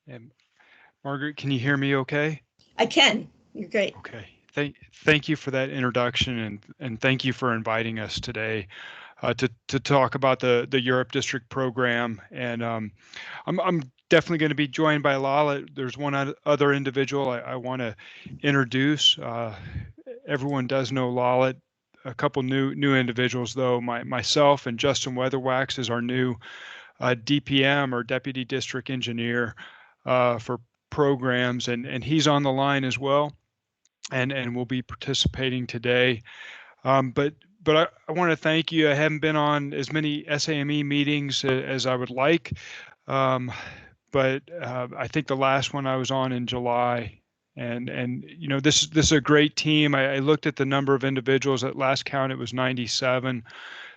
And Margaret, can you hear me okay? I can. You're great. Okay. Thank you for that introduction, and thank you for inviting us today to talk about the Europe District program. And I'm definitely going to be joined by Lala. There's one other individual I want to introduce. Everyone does know Lala. A couple new individuals though. Myself and Justin Weatherwax is our new DPM, or Deputy District Engineer, for programs, and he's on the line as well, and will be participating today. But I want to thank you. I haven't been on as many SAME meetings as I would like, um, but I think the last one I was on in July. And this is a great team. I looked at the number of individuals. At last count, it was 97.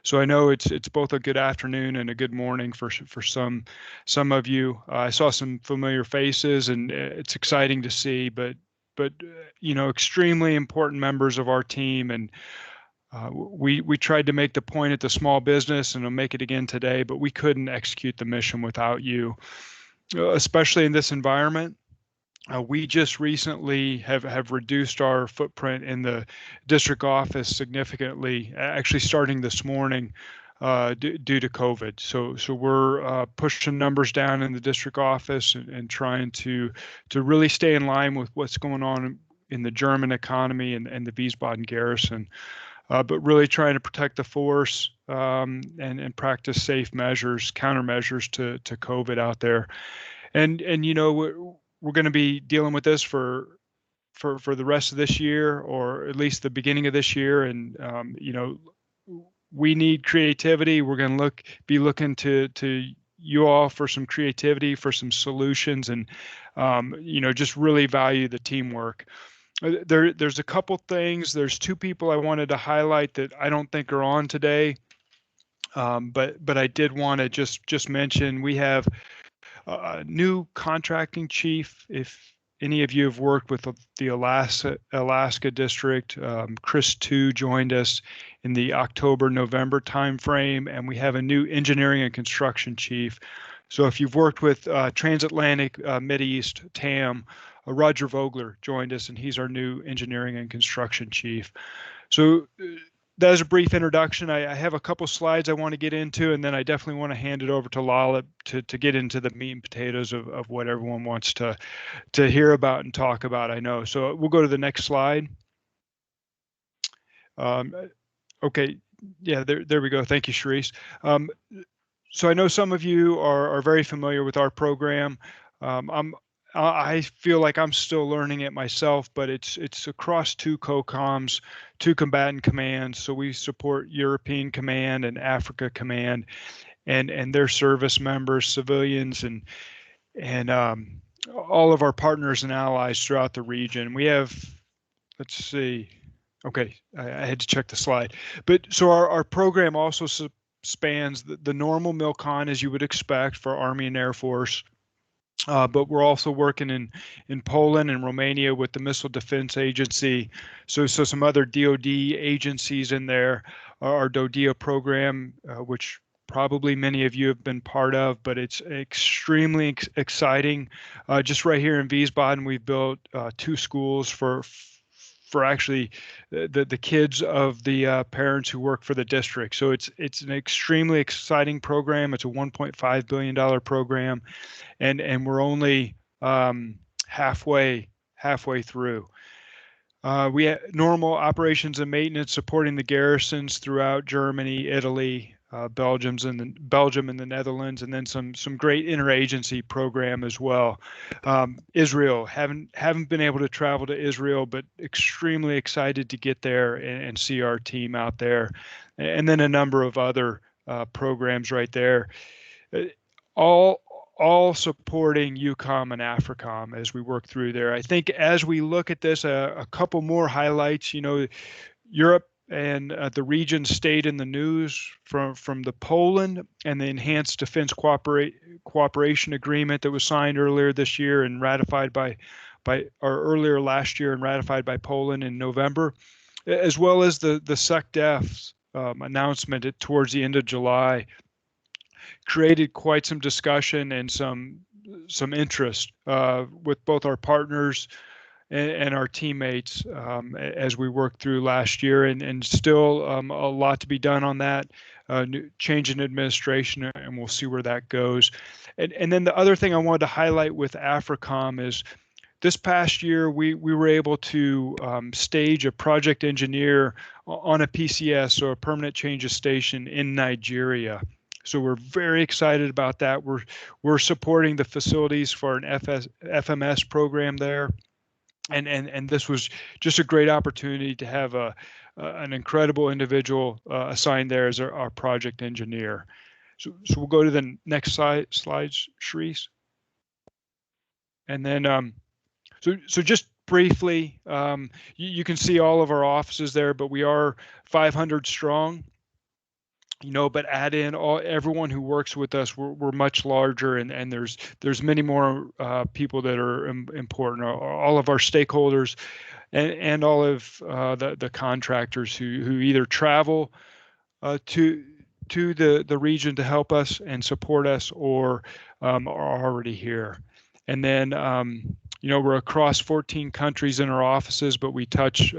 So I know it's both a good afternoon and a good morning for some of you. I saw some familiar faces, and it's exciting to see. But extremely important members of our team, and we tried to make the point at the small business, and I'll make it again today. But we couldn't execute the mission without you, especially in this environment. We just recently have reduced our footprint in the district office significantly, actually starting this morning, due to COVID. So we're pushing numbers down in the district office, and trying to really stay in line with what's going on in the German economy and the Wiesbaden garrison, but really trying to protect the force, and practice safe measures, countermeasures to COVID out there. And we're going to be dealing with this for the rest of this year, or at least the beginning of this year. And we need creativity. We're going to be looking to you all for some creativity, for some solutions, and just really value the teamwork. There's a couple things. There's two people I wanted to highlight that I don't think are on today. But I did want to just mention we have a new contracting chief. If any of you have worked with the Alaska district, Chris Tu joined us in the October-November timeframe, and we have a new engineering and construction chief. So if you've worked with Transatlantic, Mideast, TAM, Roger Vogler joined us, and he's our new engineering and construction chief. So that is a brief introduction. I have a couple slides I want to get into, and then I definitely want to hand it over to Lala to get into the meat and potatoes of what everyone wants to hear about and talk about, I know. So we'll go to the next slide. Okay, yeah, there we go. Thank you, Sharice. So I know some of you are very familiar with our program. I feel like I'm still learning it myself, but it's across two COCOMs, two combatant commands. So we support European Command and Africa Command, and their service members, civilians, and all of our partners and allies throughout the region. We have, let's see, okay, I had to check the slide, but so our program also spans the normal MILCON, as you would expect for Army and Air Force. But we're also working in Poland and Romania with the Missile Defense Agency. So some other DoD agencies in there. Our DoDEA program, which probably many of you have been part of, but it's extremely exciting. Just right here in Wiesbaden, we've built two schools for actually the kids of the parents who work for the district. So it's an extremely exciting program. It's a $1.5 billion program, and we're only halfway through. We have normal operations and maintenance supporting the garrisons throughout Germany, Italy, Belgium and the Netherlands, and then some great interagency program as well. Israel, haven't been able to travel to Israel, but extremely excited to get there and see our team out there, and then a number of other programs right there, all supporting EUCOM and AFRICOM as we work through there. I think as we look at this, a couple more highlights. Europe and the region stayed in the news from the Poland and the Enhanced Defense Cooperation Agreement that was signed earlier this year and ratified by or earlier last year and ratified by Poland in November, as well as the SecDef's announcement towards the end of July. Created quite some discussion and some some interest with both our partners and our teammates as we worked through last year, and still a lot to be done on that. Change in administration, and we'll see where that goes. And then the other thing I wanted to highlight with AFRICOM is this past year we were able to stage a project engineer on a PCS, so a permanent changes station in Nigeria. So we're very excited about that. We're supporting the facilities for an FMS program there, and this was just a great opportunity to have an incredible individual assigned there as our project engineer. So we'll go to the next slides, Shrees. And then so just briefly, you can see all of our offices there, but we are 500 strong. But add in everyone who works with us, we're much larger, and there's many more people that are important. All of our stakeholders and all of the contractors who either travel to the region to help us and support us, or are already here. And then we're across 14 countries in our offices, but we touch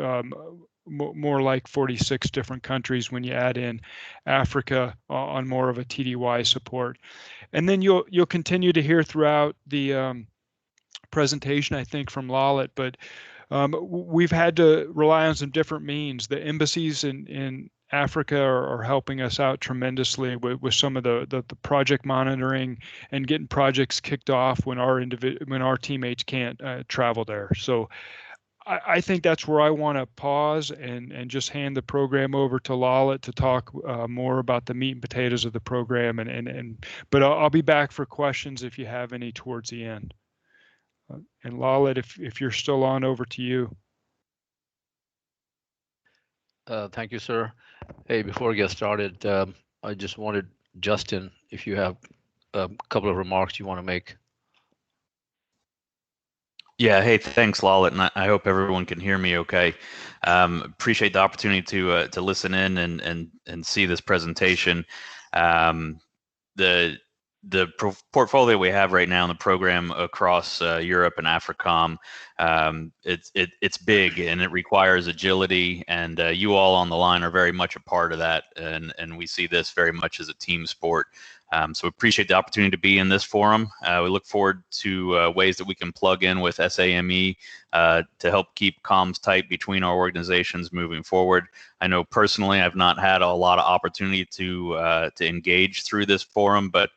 more like 46 different countries when you add in Africa on more of a TDY support. And then you'll continue to hear throughout the presentation, I think, from Lalit, but we've had to rely on some different means. The embassies in Africa are helping us out tremendously with some of the project monitoring and getting projects kicked off when our teammates can't travel there. So I think that's where I want to pause and just hand the program over to Lalit to talk more about the meat and potatoes of the program. But I'll be back for questions if you have any towards the end. And Lalit, if you're still on, over to you. Thank you, sir. Hey, before we get started, I just wanted Justin, if you have a couple of remarks you want to make. Yeah, hey, thanks, Lalit, and I hope everyone can hear me okay. Appreciate the opportunity to listen in and see this presentation. The portfolio we have right now in the program across Europe and AFRICOM, it's big and it requires agility, and you all on the line are very much a part of that, and we see this very much as a team sport. So we appreciate the opportunity to be in this forum. We look forward to ways that we can plug in with SAME to help keep comms tight between our organizations moving forward. I know personally I've not had a lot of opportunity to engage through this forum, but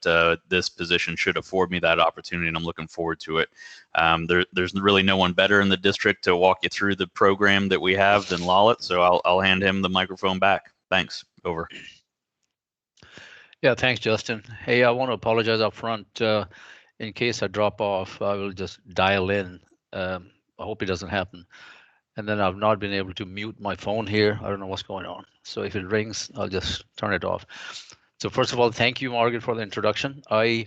this position should afford me that opportunity, and I'm looking forward to it. There's really no one better in the district to walk you through the program that we have than Lalit, so I'll hand him the microphone back. Thanks. Over. Yeah, thanks, Justin. Hey, I want to apologize up front. In case I drop off, I will just dial in. I hope it doesn't happen. And then I've not been able to mute my phone here. I don't know what's going on. So if it rings, I'll just turn it off. So first of all, thank you, Margaret, for the introduction. I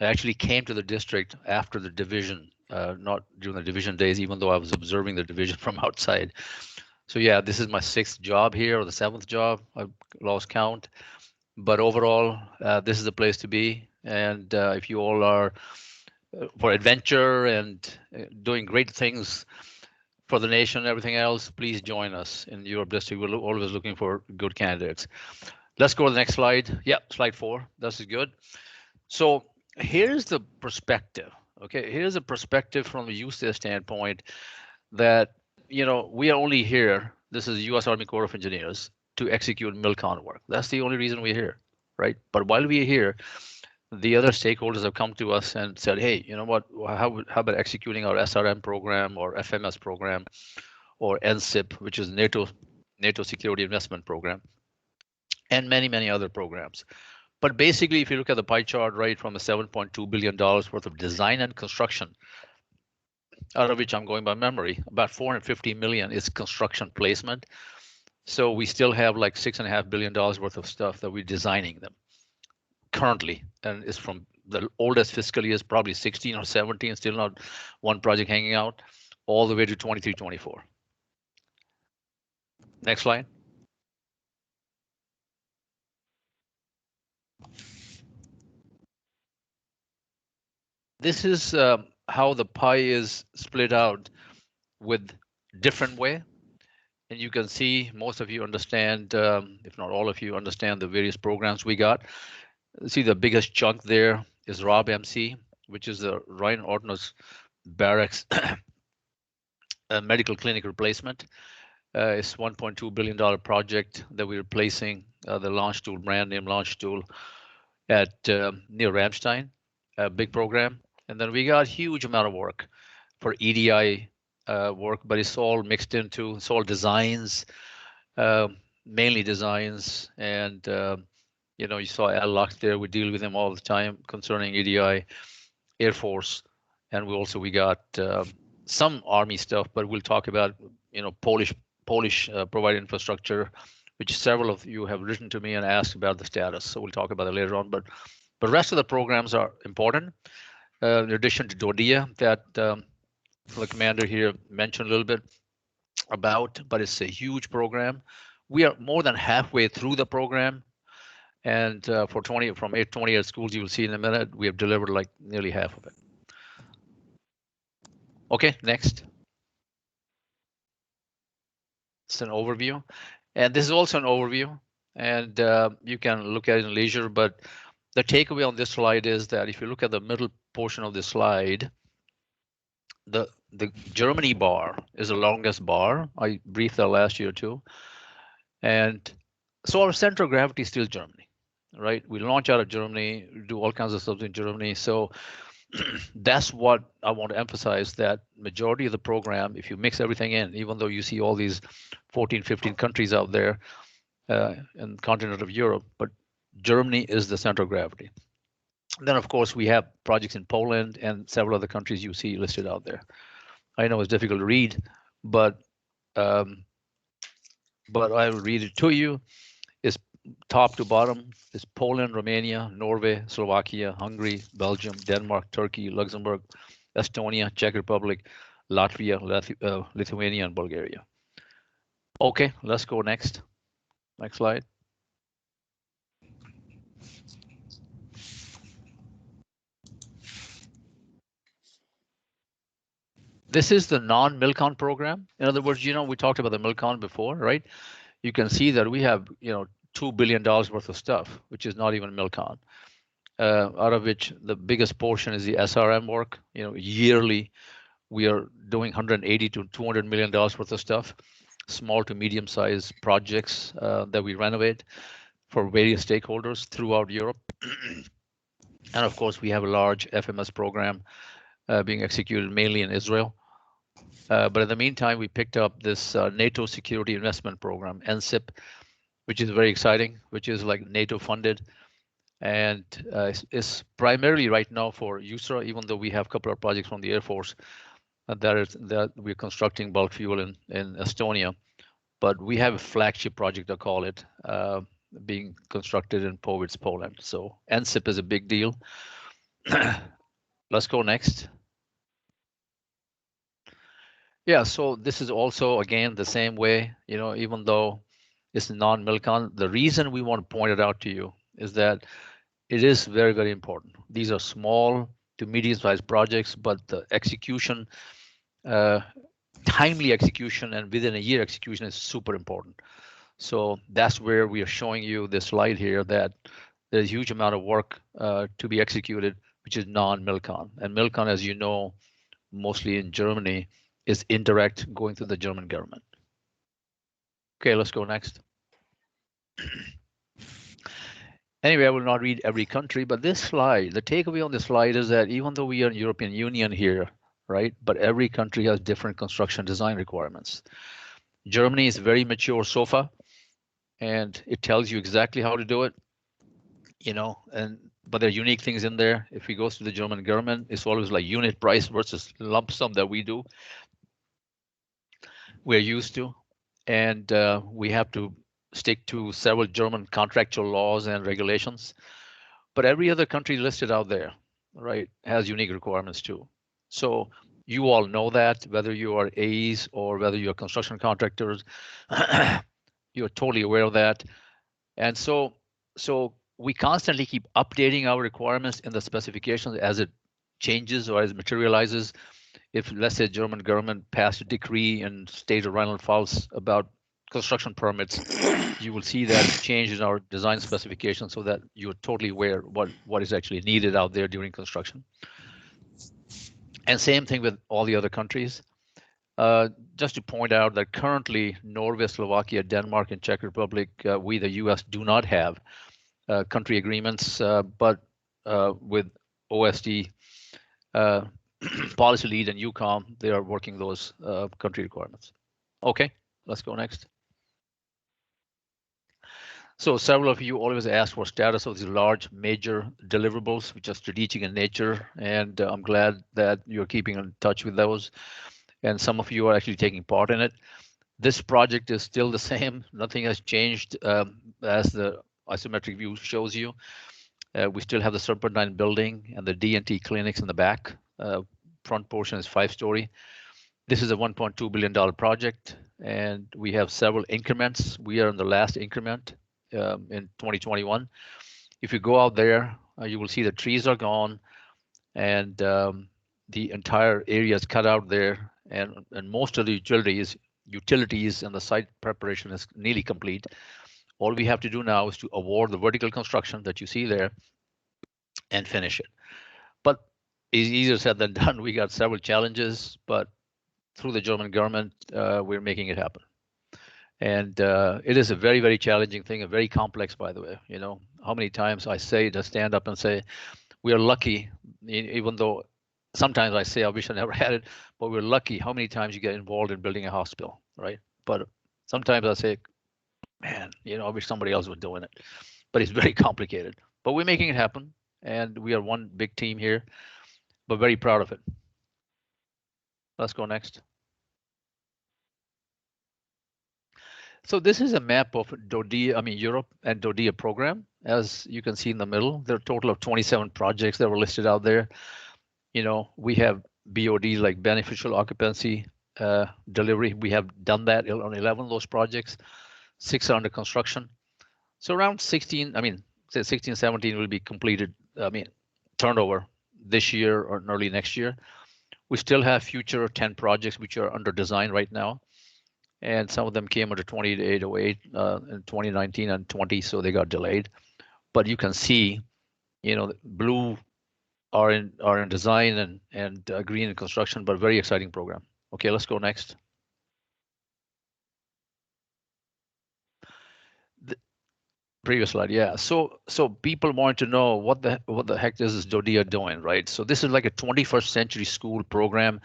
actually came to the district after the division, not during the division days, even though I was observing the division from outside. So yeah, this is my 6th job here, or the 7th job. I've lost count. But overall, this is the place to be. And if you all are for adventure and doing great things for the nation and everything else, please join us in Europe District. We're always looking for good candidates. Let's go to the next slide. Yeah, slide 4. This is good. So here's the perspective. Okay, here's a perspective from the USACE standpoint that, we are only here. This is U.S. Army Corps of Engineers to execute MILCON work. That's the only reason we're here, right? But while we're here, the other stakeholders have come to us and said, hey, you know what, how about executing our SRM program or FMS program or NSIP, which is NATO Security Investment Program, and many, many other programs. But basically, if you look at the pie chart, right, from the $7.2 billion worth of design and construction, out of which I'm going by memory, about $450 million is construction placement. So we still have like $6.5 billion worth of stuff that we're designing them currently, and it's from the oldest fiscal years, probably 16 or 17, still not one project hanging out, all the way to 23, 24. Next slide. this is how the pie is split out with different way. And you can see most of you understand, if not all of you understand the various programs we got. See the biggest chunk there is Rob MC, which is the Rhine-Ordnance Barracks medical clinic replacement. It's $1.2 billion project that we're replacing the launch tool, brand name launch tool at near Ramstein, a big program. And then we got huge amount of work for EDI work, but it's all mixed into, it's all designs, mainly designs. And, you know, you saw Al Lux there, we deal with him all the time concerning EDI, Air Force. And we got some Army stuff, but we'll talk about, you know, Polish provided infrastructure, which several of you have written to me and asked about the status. So we'll talk about it later on. But the rest of the programs are important. In addition to DODIA, that the commander here mentioned a little bit about, but it's a huge program. We are more than halfway through the program. And for 28 schools, you will see in a minute, we have delivered like nearly half of it. Okay, next. It's an overview. And this is also an overview. And you can look at it in leisure, but the takeaway on this slide is that if you look at the middle portion of the slide, the Germany bar is the longest bar. I briefed that last year too. And so our center of gravity is still Germany, right? We launch out of Germany, do all kinds of stuff in Germany. So that's what I want to emphasize, that majority of the program, if you mix everything in, even though you see all these 14, 15 countries out there in the continent of Europe, but Germany is the center of gravity. Then, of course, we have projects in Poland and several other countries you see listed out there. I know it's difficult to read, but I will read it to you. It's top to bottom is Poland, Romania, Norway, Slovakia, Hungary, Belgium, Denmark, Turkey, Luxembourg, Estonia, Czech Republic, Latvia, Lithuania, and Bulgaria. Okay, let's go next. Next slide. This is the non-MILCON program. In other words, you know, we talked about the MILCON before, right? You can see that we have, you know, $2 billion worth of stuff, which is not even MILCON, out of which the biggest portion is the SRM work. You know, yearly, we are doing $180 to $200 million worth of stuff, small to medium-sized projects that we renovate for various stakeholders throughout Europe. And of course, we have a large FMS program being executed mainly in Israel. But in the meantime, we picked up this NATO Security Investment Program, NSIP, which is very exciting, which is like NATO funded. And it's primarily right now for USARA, even though we have a couple of projects from the Air Force that we're constructing bulk fuel in Estonia. But we have a flagship project, I call it, being constructed in Powidz, Poland. So NSIP is a big deal. Let's go next. Yeah, so this is also, again, the same way, you know, even though it's non-MILCON, the reason we want to point it out to you is that it is very, very important. These are small to medium-sized projects, but the execution, timely execution and within a year execution is super important. So that's where we are showing you this slide here, that there's a huge amount of work to be executed, which is non-MILCON. And MILCON, as you know, mostly in Germany, is indirect, going through the German government. Okay, let's go next. Anyway, I will not read every country, but this slide, the takeaway on this slide is that even though we are in European Union here, right, but every country has different construction design requirements. Germany is very mature so far, and it tells you exactly how to do it, you know, but there are unique things in there. If we go to the German government, it's always like unit price versus lump sum that we do. We're used to, and we have to stick to several German contractual laws and regulations. But every other country listed out there, right, has unique requirements too. So you all know that, whether you are AEs or whether you're construction contractors, you're totally aware of that. And so we constantly keep updating our requirements in the specifications as it changes or as it materializes, if let's say German government passed a decree in state of Rheinland-Pfalz about construction permits, you will see that change in our design specifications so that you're totally aware what is actually needed out there during construction. And same thing with all the other countries. Just to point out that currently Norway, Slovakia, Denmark, and Czech Republic, we the US do not have country agreements, but with OSD policy lead and UCOM, they are working those country requirements. Okay, let's go next. So several of you always ask for status of these large major deliverables, which are strategic in nature, and I'm glad that you're keeping in touch with those. And some of you are actually taking part in it. This project is still the same. Nothing has changed as the isometric view shows you. We still have the Serpentine building and the D&T clinics in the back. Front portion is 5-story. This is a $1.2 billion project, and we have several increments. We are in the last increment in 2021. If you go out there, you will see the trees are gone, and the entire area is cut out there, and most of the utilities and the site preparation is nearly complete. All we have to do now is to award the vertical construction that you see there and finish it. But it's easier said than done. We got several challenges, but through the German government, we're making it happen. And it is a very, very challenging thing, and very complex, by the way. You know, how many times I say to stand up and say, we are lucky, even though sometimes I say I wish I never had it, but we're lucky how many times you get involved in building a hospital, right? But sometimes I say, man, you know, I wish somebody else was doing it. But it's very complicated. But we're making it happen, and we are one big team here, but very proud of it. Let's go next. So this is a map of Europe and DODEA program. As you can see in the middle, there are a total of 27 projects that were listed out there. You know, we have BOD like beneficial occupancy delivery. We have done that on 11 of those projects. 6 are under construction. So around 16, say 16, 17 will be completed, turnover this year or early next year. We still have future 10 projects which are under design right now. And some of them came under 2808 in 2019 and 20, so they got delayed. But you can see, you know, blue are in design and green in construction, but very exciting program. Okay, let's go next. The previous slide, yeah. So people want to know what the heck is DODEA doing, right? So this is like a 21st century school program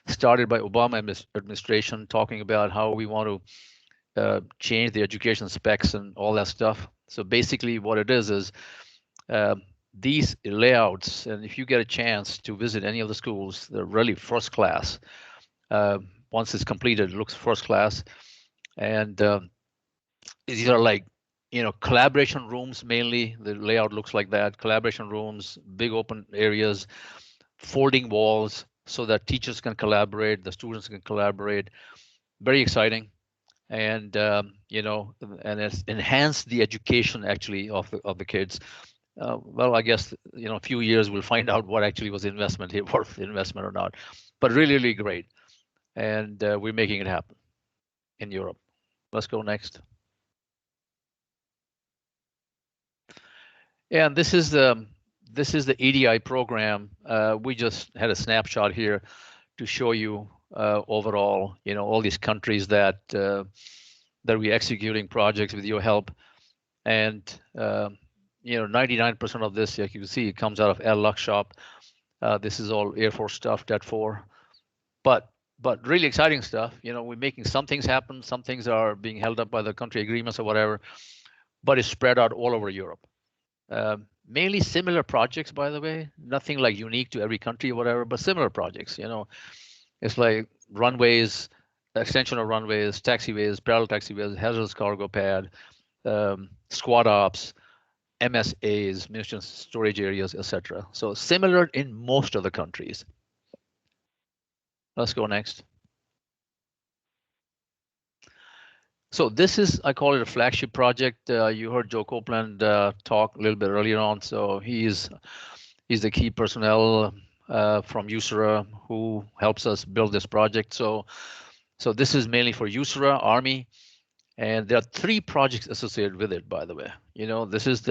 started by Obama administration, talking about how we want to change the education specs and all that stuff. So basically what it is these layouts, and if you get a chance to visit any of the schools, they're really first class. Once it's completed, it looks first class. And these are like, you know, collaboration rooms mainly. The layout looks like that. Collaboration rooms, big open areas, folding walls, so that teachers can collaborate, the students can collaborate. Very exciting, and you know, and it's enhanced the education actually of the kids. Well, I guess, you know, a few years we'll find out what actually was investment here, worth investment or not. But really, really great, and we're making it happen in Europe. Let's go next. And this is the EDI program. We just had a snapshot here to show you overall, you know, all these countries that we're executing projects with your help. And you know, 99% of this, like you can see, it comes out of L Luxshop. This is all Air Force stuff, Det 4. But really exciting stuff. You know, we're making some things happen. Some things are being held up by the country agreements or whatever, but it's spread out all over Europe. Mainly similar projects, by the way, nothing like unique to every country or whatever, but similar projects. You know, it's like runways, extension of runways, taxiways, parallel taxiways, hazardous cargo pad, squad ops, MSAs, munition storage areas, etc. So similar in most of the countries. Let's go next. So this is, I call it a flagship project. You heard Joe Copeland talk a little bit earlier on. So he's the key personnel from USARA who helps us build this project. So this is mainly for USARA, Army, and there are 3 projects associated with it, by the way. This is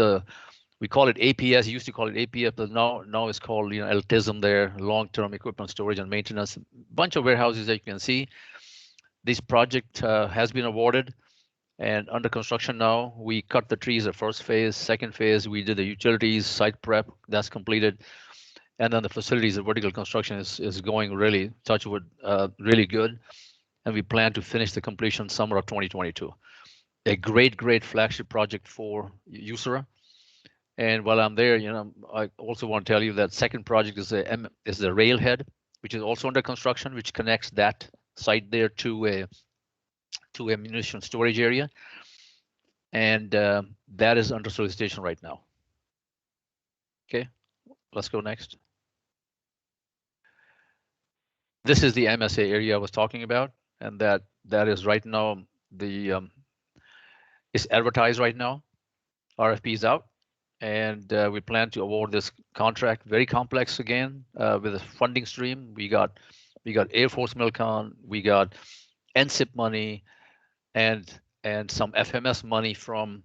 we call it APS, used to call it APS, but now it's called, LTISM there, long-term equipment storage and maintenance. Bunch of warehouses that you can see. This project has been awarded and under construction now. We cut the trees the first phase, second phase, we did the utilities, site prep, that's completed. And then the facilities, the vertical construction is going really, touch wood, really good. And we plan to finish the completion summer of 2022. A great flagship project for USARA. And while I'm there, I also want to tell you that second project is the railhead, which is also under construction, which connects that site there to a munition storage area. And that is under solicitation right now. Okay, let's go next. This is the MSA area I was talking about, and that is right now it's advertised right now. RFP is out, and we plan to award this contract. Very complex again, with a funding stream. We got Air Force Milcon, we got NSIP money, and some FMS money from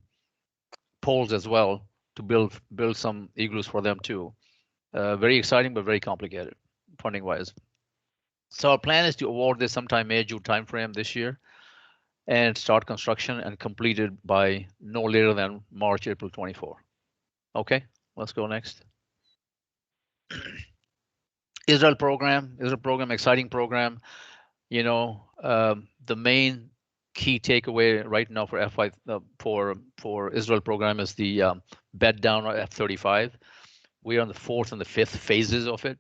Poles as well to build some igloos for them too. Very exciting, but very complicated funding wise. So our plan is to award this sometime May, June timeframe this year, and start construction and complete it by no later than March, April 24. Okay, let's go next. Israel program, exciting program. The main key takeaway right now for for Israel program is the bed down F-35. We are on the 4th and the 5th phases of it.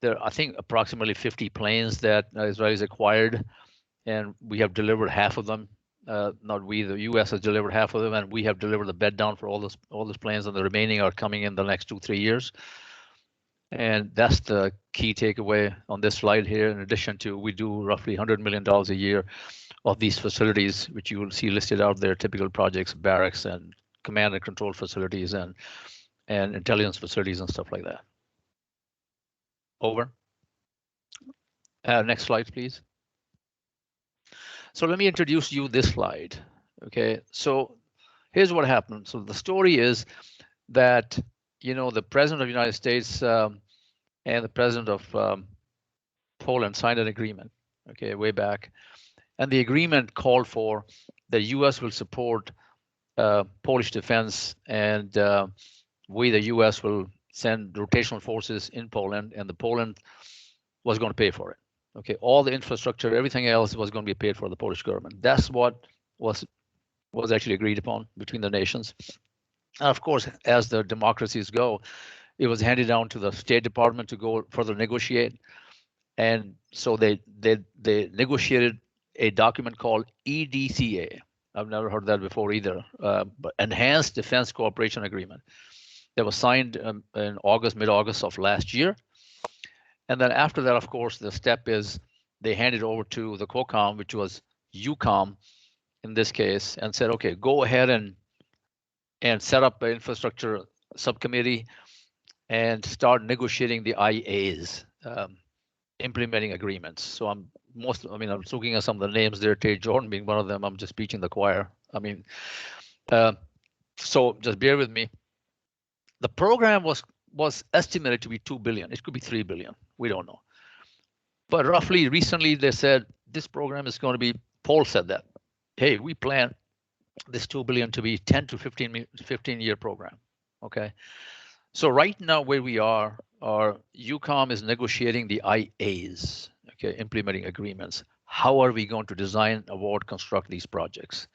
There are, I think, approximately 50 planes that Israel has acquired, and we have delivered half of them. Not we, the U.S. has delivered half of them, and we have delivered the bed down for all those planes, and the remaining are coming in the next 2-3 years. And that's the key takeaway on this slide here. In addition to, we do roughly $100 million a year of these facilities, which you will see listed out there, typical projects, barracks and command and control facilities and intelligence facilities and stuff like that. Over. Next slide, please. So let me introduce you this slide. Okay, so here's what happened. So the story is that, the President of the United States and the President of Poland signed an agreement, okay, way back. And the agreement called for the US will support Polish defense, and we, the US, will send rotational forces in Poland, and the Poland was going to pay for it. Okay, all the infrastructure, everything else was going to be paid for the Polish government. That's what was actually agreed upon between the nations. And of course, as the democracies go, it was handed down to the State Department to go further negotiate. And so they negotiated a document called EDCA. I've never heard that before either, but Enhanced Defense Cooperation Agreement. That was signed in mid-August of last year. And then after that, of course, the step is they handed over to the COCOM, which was UCOM in this case, and said, okay, go ahead and set up an infrastructure subcommittee and start negotiating the IAs, implementing agreements. So I'm looking at some of the names there, Tate Jordan being one of them. I'm just preaching the choir. So just bear with me. The program was estimated to be $2 billion. It could be $3 billion. We don't know. But roughly recently they said this program is going to be, Paul said that, hey, we plan this $2 billion to be 10 to 15-year program. Okay. So right now where we are, our UCOM is negotiating the IAs, okay, implementing agreements. How are we going to design, award, construct these projects?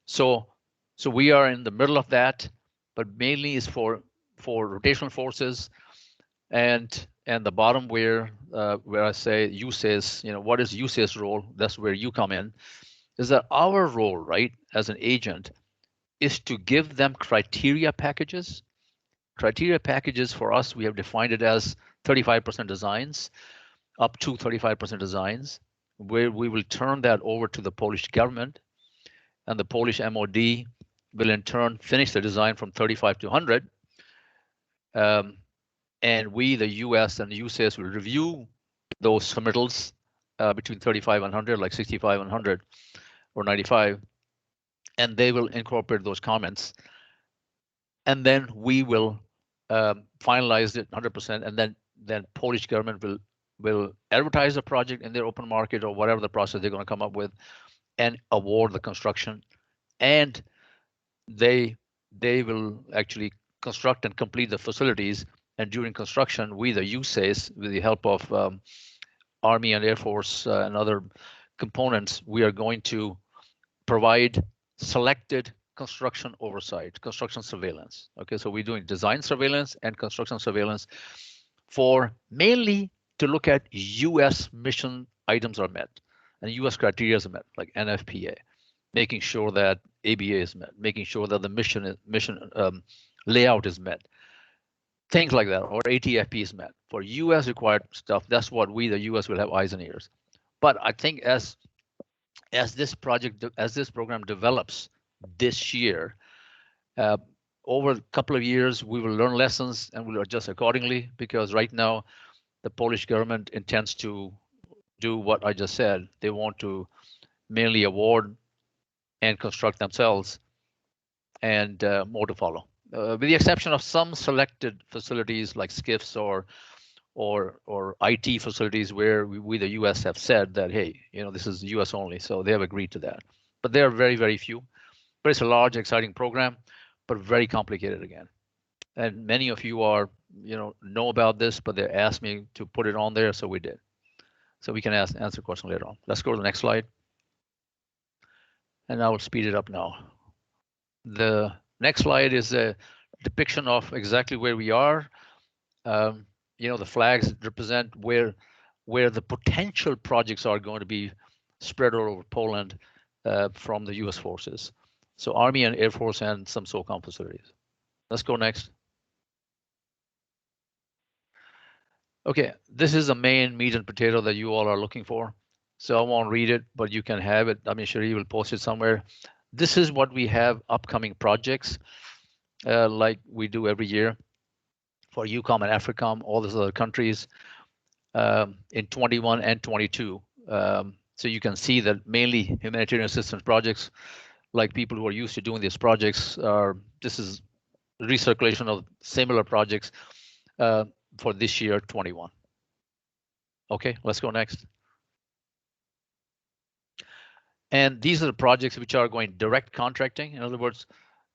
So we are in the middle of that, but mainly is for rotational forces, and the bottom where I say USACE, what is USACE role? That's where you come in. Is that our role, right, as an agent, is to give them criteria packages. Criteria packages for us, we have defined it as 35% designs, up to 35% designs, where we will turn that over to the Polish government, and the Polish MOD will in turn finish the design from 35 to 100, And we, the US and the USACE, will review those submittals between 35 and 100, like 65 and 100 or 95, and they will incorporate those comments. And then we will finalize it 100%, and then Polish government will advertise the project in their open market or whatever the process they're going to come up with, and award the construction. And they will actually construct and complete the facilities. And during construction, we, the USACE, with the help of Army and Air Force and other components, we are going to provide selected construction oversight, construction surveillance. Okay, so we're doing design surveillance and construction surveillance for mainly to look at US mission items are met and US criteria are met, like NFPA, making sure that ABA is met, making sure that the mission layout is met, things like that, or ATFP is met. For US required stuff, that's what we, the US, will have eyes and ears. But I think as this program develops this year, over a couple of years, we will learn lessons and we'll adjust accordingly, because right now the Polish government intends to do what I just said. They want to mainly award and construct themselves, and more to follow, with the exception of some selected facilities like SCIFs or IT facilities where we the US have said that, hey, this is US only, so they have agreed to that. But there are very, very few. But it's a large, exciting program, but very complicated again. And many of you know about this, but they asked me to put it on there, so we did. So we can answer questions later on. Let's go to the next slide. And I will speed it up now. The next slide is a depiction of exactly where we are. The flags represent where the potential projects are going to be spread all over Poland from the US forces. So Army and Air Force and some SOCOM facilities. Let's go next. Okay, this is the main meat and potato that you all are looking for. So I won't read it, but you can have it. I'm sure you will post it somewhere. This is what we have upcoming projects, like we do every year for UCOM and AFRICOM, all those other countries, in 21 and 22. So you can see that mainly humanitarian assistance projects, like people who are used to doing these projects, this is recirculation of similar projects for this year, 21. Okay, let's go next. And these are the projects which are going direct contracting. In other words,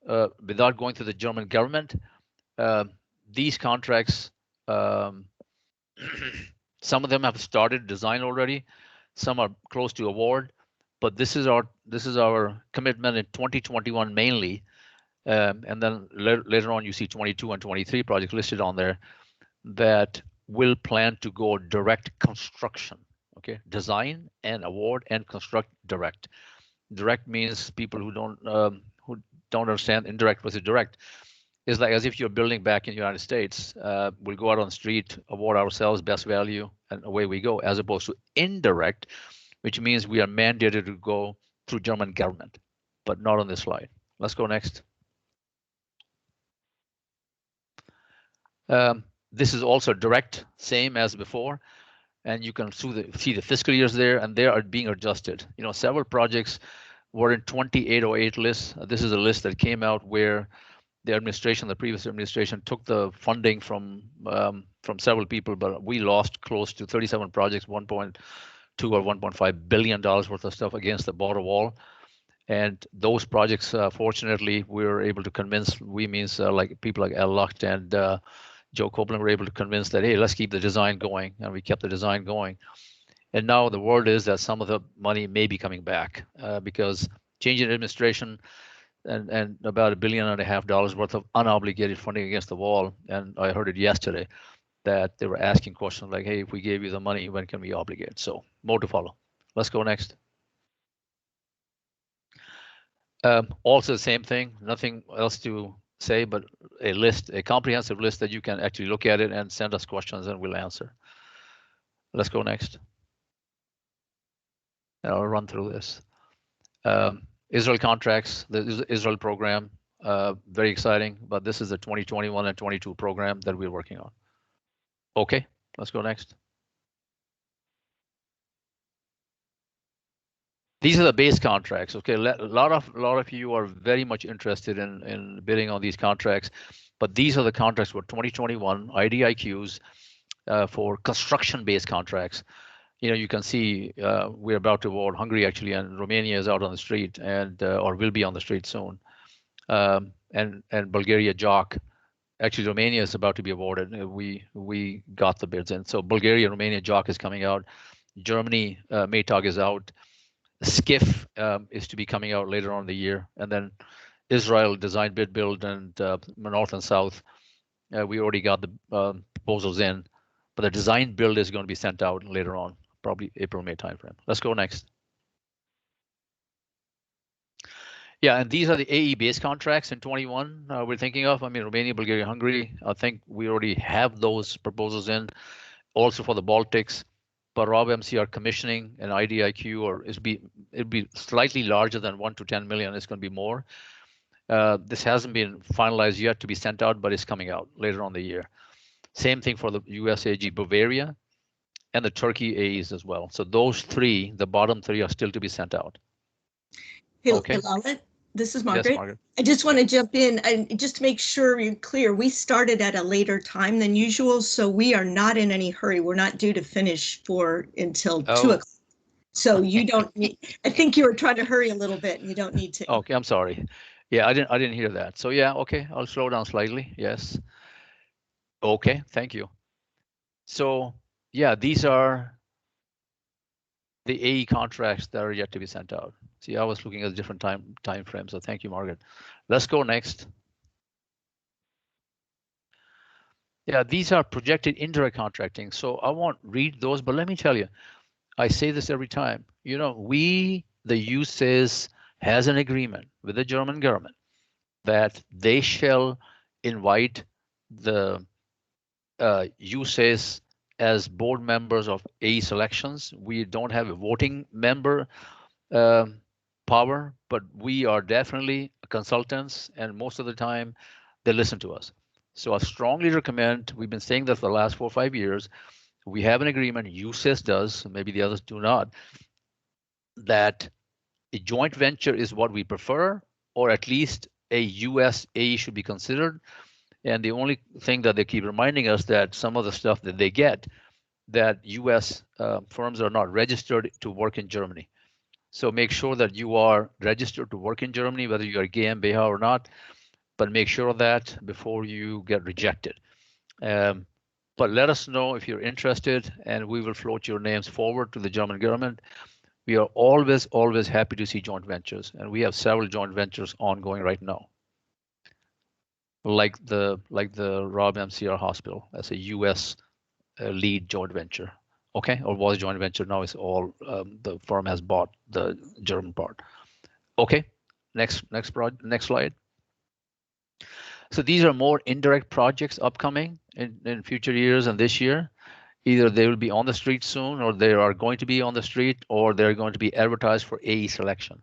without going through the German government. These contracts, some of them have started design already. Some are close to award, but this is our commitment in 2021 mainly. And then later on, you see 22 and 23 projects listed on there that will plan to go direct construction. Okay, design and award and construct direct. Direct means people who don't understand indirect versus direct. It's like as if you're building back in the United States. We'll go out on the street, award ourselves best value, and away we go, as opposed to indirect, which means we are mandated to go through German government, but not on this slide. Let's go next. This is also direct, same as before. And you can see the fiscal years there, and they are being adjusted. Several projects were in 2808 list. This is a list that came out where the previous administration took the funding from several people, but we lost close to 37 projects, 1.2 or 1.5 billion dollars worth of stuff against the border wall. And those projects, fortunately, we were able to convince. We means like people like Al Lucht and Joe Copeland were able to convince that, hey, let's keep the design going, and we kept the design going. And now the word is that some of the money may be coming back because change in administration and about $1.5 billion worth of unobligated funding against the wall. And I heard it yesterday that they were asking questions like, hey, if we gave you the money, when can we obligate? So more to follow. Let's go next. Also the same thing, nothing else to say, but a comprehensive list that you can actually look at it and send us questions and we'll answer. Let's go next. And I'll run through this. Israel contracts, the Israel program, very exciting, but this is the 2021 and 22 program that we're working on. Okay, let's go next. These are the base contracts. Okay, a lot of you are very much interested in bidding on these contracts, but these are the contracts for 2021 IDIQs for construction-based contracts. You can see we're about to award Hungary actually, and Romania is out on the street and or will be on the street soon, and Bulgaria JOC. Actually, Romania is about to be awarded. We got the bids in, so Bulgaria, Romania JOC is coming out. Germany MATOG is out. SCIF is to be coming out later on in the year, and then Israel design bid build and north and south. We already got the proposals in, but the design build is going to be sent out later on, probably April, May timeframe. Let's go next. Yeah, and these are the AE base contracts in 21 we're thinking of. I mean, Romania, Bulgaria, Hungary. I think we already have those proposals in, also for the Baltics. But Rob MCR commissioning and IDIQ, or it'd be slightly larger than 1 to 10 million. It's going to be more. This hasn't been finalized yet to be sent out, but it's coming out later on the year. Same thing for the USAG Bavaria and the Turkey AEs as well. So those three, the bottom three, are still to be sent out. Hey, Okay. Lalit, this is Margaret. Yes, Margaret. I just want to jump in and just to make sure you're clear. We started at a later time than usual, so we are not in any hurry. We're not due to finish until 2 o'clock. So you don't need, I think you were trying to hurry a little bit and you don't need to. Okay, I'm sorry. Yeah, I didn't hear that. So yeah, okay, I'll slow down slightly. Yes. Okay, thank you. So yeah, these are the AE contracts that are yet to be sent out. See, I was looking at a different time frame, so thank you, Margaret. Let's go next. Yeah, these are projected indirect contracting. So I won't read those, but let me tell you, I say this every time. The USACE has an agreement with the German government that they shall invite the USACE as board members of AE selections. We don't have a voting member power, but we are definitely consultants, and most of the time they listen to us. So I strongly recommend, we've been saying that for the last 4 or 5 years, we have an agreement, USACE does, maybe the others do not, that a joint venture is what we prefer, or at least a US AE should be considered. And the only thing that they keep reminding us that some of the stuff that they get, that US firms are not registered to work in Germany. So make sure that you are registered to work in Germany, whether you are GmbH or not, but make sure of that before you get rejected. But let us know if you're interested, and we will float your names forward to the German government. We are always happy to see joint ventures, and we have several joint ventures ongoing right now. Like the Rob MCR Hospital as a US lead joint venture, okay, or was a joint venture. Now it's all the firm has bought the German part. Okay, next slide. So these are more indirect projects upcoming in future years and this year. Either they will be on the street soon, or they are going to be on the street, or they're going to be advertised for AE selection.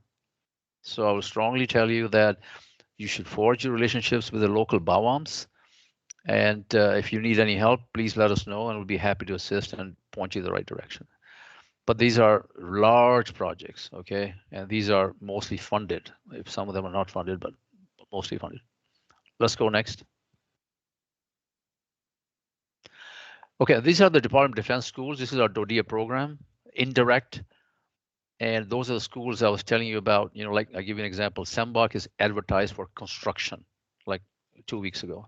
So I will strongly tell you that you should forge your relationships with the local BAWAMs. And if you need any help, please let us know, and we'll be happy to assist and point you in the right direction. But these are large projects, okay? And these are mostly funded. If some of them are not funded, but mostly funded. Let's go next. Okay, these are the Department of Defense schools. This is our DODEA program, indirect. And those are the schools I was telling you about. Like I give you an example. Sembach is advertised for construction like 2 weeks ago.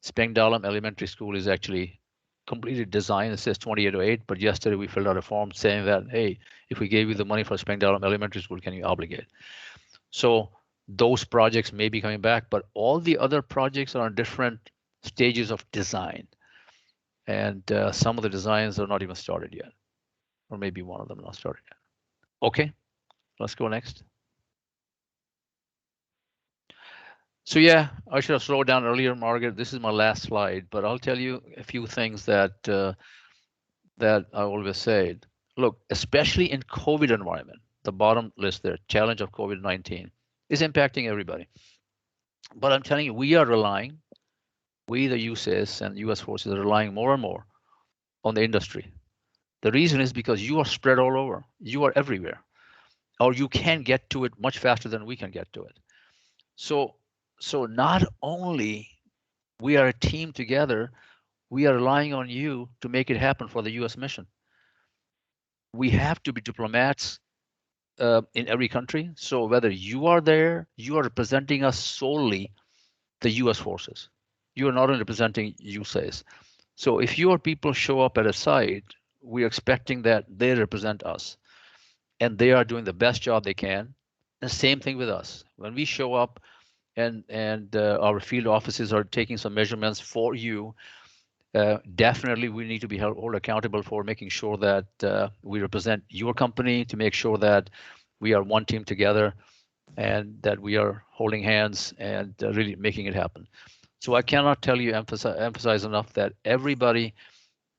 Spengdahlem Elementary School is actually completed design. It says 2808, but yesterday we filled out a form saying that, hey, if we gave you the money for Spengdahlem Elementary School, can you obligate? So those projects may be coming back, but all the other projects are in different stages of design. And some of the designs are not even started yet, or maybe one of them not started yet. Okay, let's go next. So yeah, I should have slowed down earlier, Margaret. This is my last slide, but I'll tell you a few things that I always say. Look, especially in COVID environment, the bottom list there, challenge of COVID-19 is impacting everybody. But I'm telling you, we are relying, we the USACE and US forces are relying more and more on the industry. The reason is because you are spread all over. You are everywhere, or you can get to it much faster than we can get to it. So not only we are a team together, we are relying on you to make it happen for the U.S. mission. We have to be diplomats in every country. So whether you are there, you are representing us solely, the U.S. forces. You are not only representing USACE. So if your people show up at a site, we are expecting that they represent us, and they are doing the best job they can. The same thing with us. When we show up and our field offices are taking some measurements for you, definitely we need to be held accountable for making sure that we represent your company, to make sure that we are one team together and that we are holding hands and really making it happen. So I cannot tell you, emphasize enough that everybody,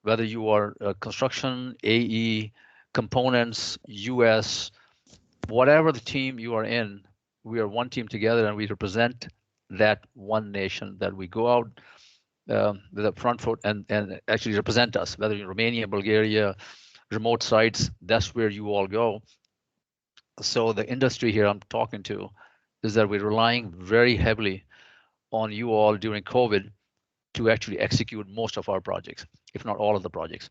whether you are construction, AE, components, US, whatever the team you are in, we are one team together and we represent that one nation, that we go out with a front foot and actually represent us, whether in Romania, Bulgaria, remote sites, that's where you all go. So the industry here I'm talking to is that we're relying very heavily on you all during COVID to actually execute most of our projects, if not all of the projects,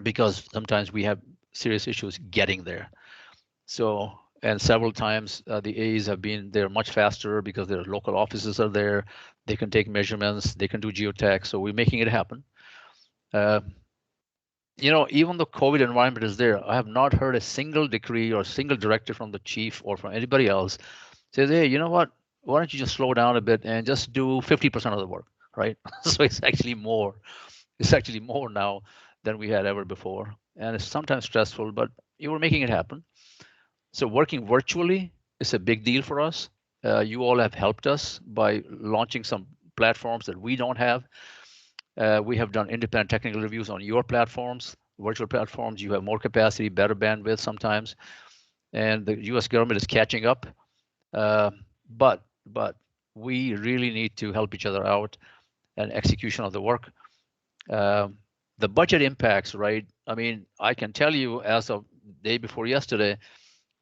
because sometimes we have serious issues getting there. So, and several times the A's have been there much faster because their local offices are there. They can take measurements, they can do geotech. So we're making it happen. You know, even the COVID environment is there, I have not heard a single decree or a single directive from the chief or from anybody else says, hey, you know what? Why don't you just slow down a bit and just do 50% of the work, right? So it's actually more. It's actually more now than we had ever before. And it's sometimes stressful, but you were making it happen. So working virtually is a big deal for us. You all have helped us by launching some platforms that we don't have. We have done independent technical reviews on your platforms, virtual platforms. You have more capacity, better bandwidth sometimes, and the U.S. government is catching up. But we really need to help each other out and execution of the work. The budget impacts, right? I mean, I can tell you as of day before yesterday,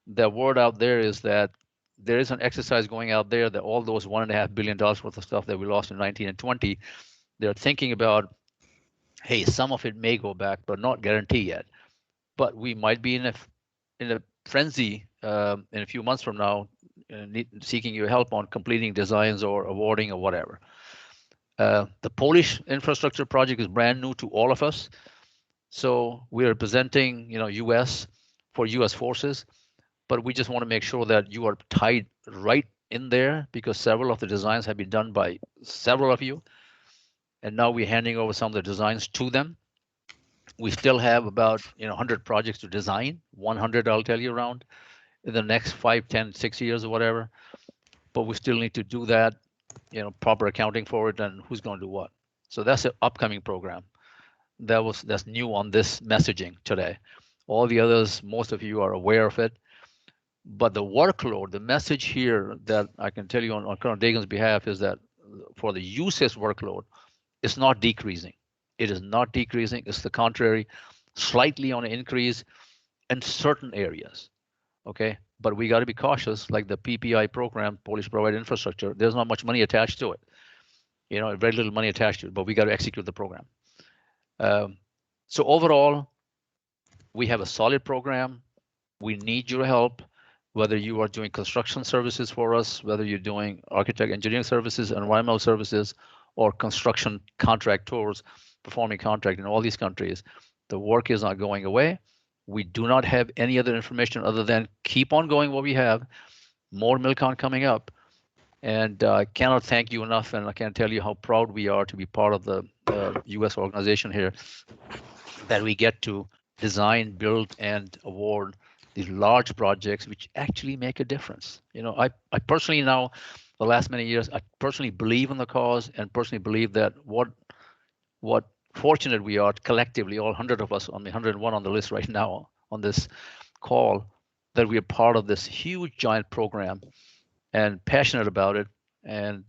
the word out there is that there is an exercise going out there that all those $1.5 billion worth of stuff that we lost in 19 and 20, they're thinking about, hey, some of it may go back, but not guarantee yet. But we might be in a frenzy in a few months from now, seeking your help on completing designs or awarding or whatever. The Polish infrastructure project is brand new to all of us. So we are presenting, you know, US for US forces, but we just want to make sure that you are tied right in there because several of the designs have been done by several of you. And now we're handing over some of the designs to them. We still have about 100 projects to design, 100 I'll tell you around in the next 5, 10, 6 years or whatever. But we still need to do that, proper accounting for it and who's going to do what. So that's an upcoming program. That's new on this messaging today. All the others, most of you are aware of it. But the workload, the message here that I can tell you on Colonel Dagan's behalf is that for the USACE workload, it's not decreasing. It is not decreasing. It's the contrary, slightly on an increase in certain areas. Okay, but we got to be cautious. Like the PPI program, Polish Provided Infrastructure, there's not much money attached to it. Very little money attached to it, but we got to execute the program. So overall, we have a solid program. We need your help, whether you are doing construction services for us, whether you're doing architect engineering services, environmental services, or construction contractors, performing contract in all these countries. The work is not going away. We do not have any other information other than keep on going what we have, more Milcon coming up. And I cannot thank you enough, and I can't tell you how proud we are to be part of the US organization here, that we get to design, build, and award these large projects which actually make a difference. I personally now, the last many years, I personally believe in the cause and personally believe that what fortunate we are collectively, all 100 of us, on the 101 on the list right now on this call, that we are part of this huge giant program and passionate about it, and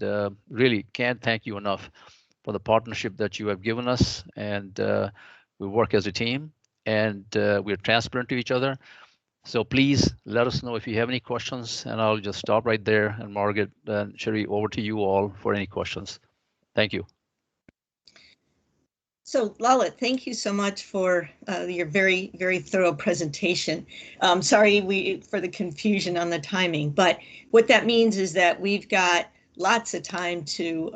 really can't thank you enough for the partnership that you have given us. And We work as a team, and we're transparent to each other. So please let us know if you have any questions, and I'll just stop right there. And Margaret and Sherry, over to you all for any questions. Thank you. So Lala, thank you so much for your very, very thorough presentation. Sorry for the confusion on the timing, but what that means is that we've got lots of time to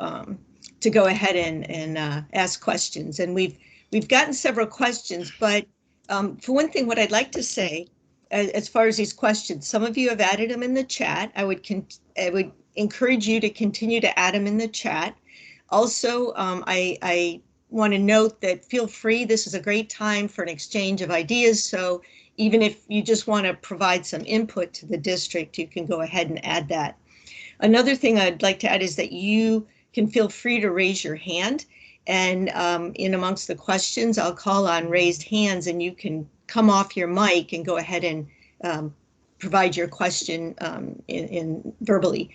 go ahead and ask questions. And we've gotten several questions, but for one thing, what I'd like to say, as far as these questions, some of you have added them in the chat. I would encourage you to continue to add them in the chat. Also, I want to note that feel free, this is a great time for an exchange of ideas. So even if you just want to provide some input to the district, you can go ahead and add that. Another thing I'd like to add is that you can feel free to raise your hand. And in amongst the questions, I'll call on raised hands and you can come off your mic and go ahead and provide your question in verbally.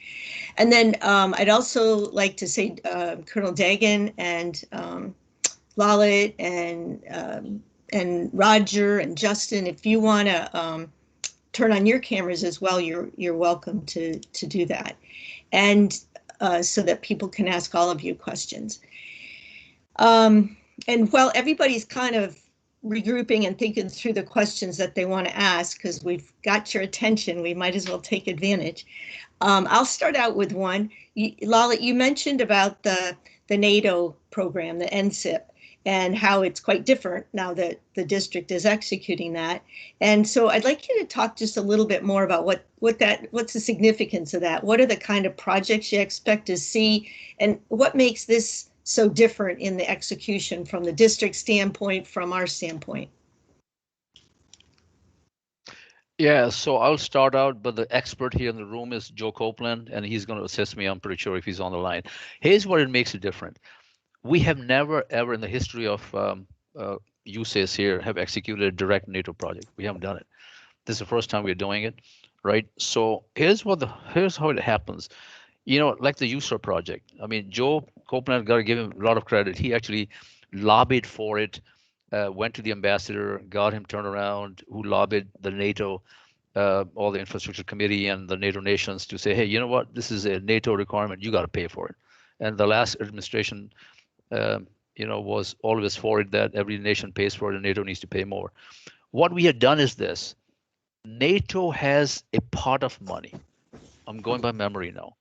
And then I'd also like to say Colonel Dagan and Lalit and Roger and Justin, if you want to turn on your cameras as well, you're welcome to do that, and so that people can ask all of you questions. And while everybody's kind of regrouping and thinking through the questions that they want to ask, because we've got your attention, we might as well take advantage. I'll start out with one. Lalit, you mentioned about the NATO program, the NSIP, and how it's quite different now that the district is executing that. And so I'd like you to talk just a little bit more about what's the significance of that? What are the kind of projects you expect to see? And what makes this so different in the execution from the district standpoint, from our standpoint? Yeah, so I'll start out, but the expert here in the room is Joe Copeland, and he's going to assist me, I'm pretty sure, if he's on the line. Here's what it makes it different. We have never, ever in the history of USACE here have executed a direct NATO project. We haven't done it. This is the first time we're doing it, right? So here's how it happens. You know, like the USAR project. I mean, Joe Copeland, got to give him a lot of credit. He actually lobbied for it, went to the ambassador, got him turned around, who lobbied the NATO, all the infrastructure committee and the NATO nations to say, hey, you know what, this is a NATO requirement, you got to pay for it. And the last administration, was always for it, that every nation pays for it and NATO needs to pay more. What we had done is this. NATO has a pot of money. I'm going by memory now.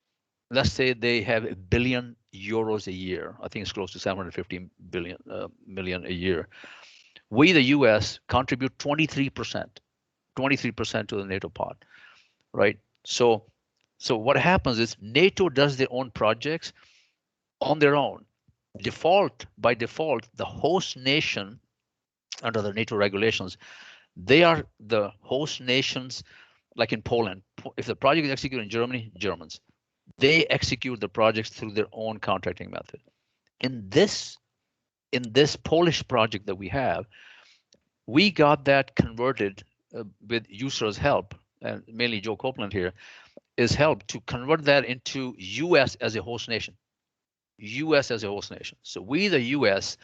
Let's say they have €1 billion a year. I think it's close to 750 million a year. We, the US, contribute 23% to the NATO pot, right? So what happens is NATO does their own projects on their own. By default, the host nation under the NATO regulations, they are the host nations, like in Poland. If the project is executed in Germany, Germans, they execute the projects through their own contracting method. In this Polish project that we have, we got that converted with USAR's help, and mainly Joe Copeland here, is help to convert that into US as a host nation. US as a host nation. So we, the US,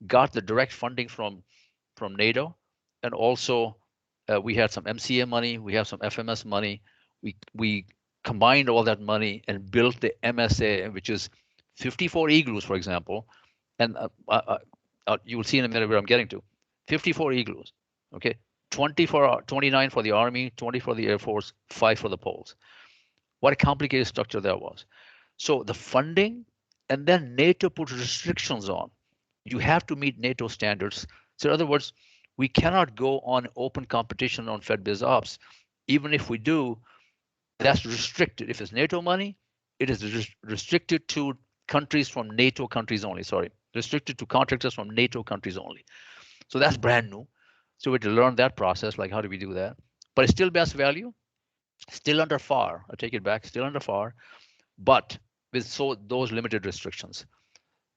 got the direct funding from NATO, and also we had some MCA money, we have some FMS money. We combined all that money and built the MSA, which is 54 igloos, for example, and you will see in a minute where I'm getting to. 54 igloos, okay? 29 for the Army, 20 for the Air Force, 5 for the Poles. What a complicated structure that was. So the funding, and then NATO put restrictions on. You have to meet NATO standards. So in other words, we cannot go on open competition on FedBiz Ops. Even if we do, that's restricted. If it's NATO money, it is restricted to countries from NATO countries only, restricted to contractors from NATO countries only. So that's brand new. So we had to learn that process, like how do we do that? But it's still best value, still under FAR. I take it back, still under FAR, but with those limited restrictions.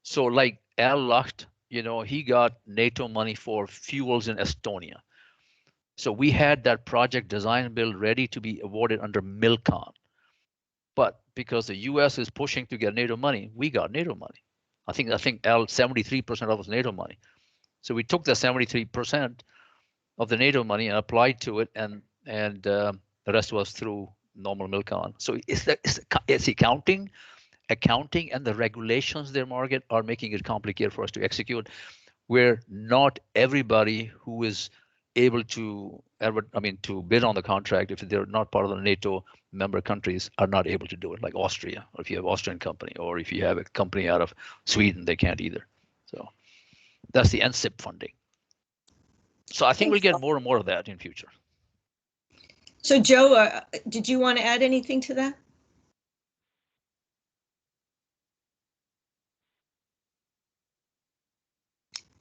So like Al Lucht, he got NATO money for fuels in Estonia. So we had that project design and build ready to be awarded under MILCON. But because the US is pushing to get NATO money, we got NATO money. I think Al, 73% of it was NATO money. So we took the 73% of the NATO money and applied to it, and the rest was through normal MILCON. So it's accounting and the regulations there, Margaret, are making it complicated for us to execute, where not everybody who is able to to bid on the contract, if they're not part of the NATO member countries, are not able to do it, like Austria, or if you have Austrian company, or if you have a company out of Sweden, they can't either. So that's the NSIP funding. So I think we'll get more and more of that in future. So Joe, did you want to add anything to that?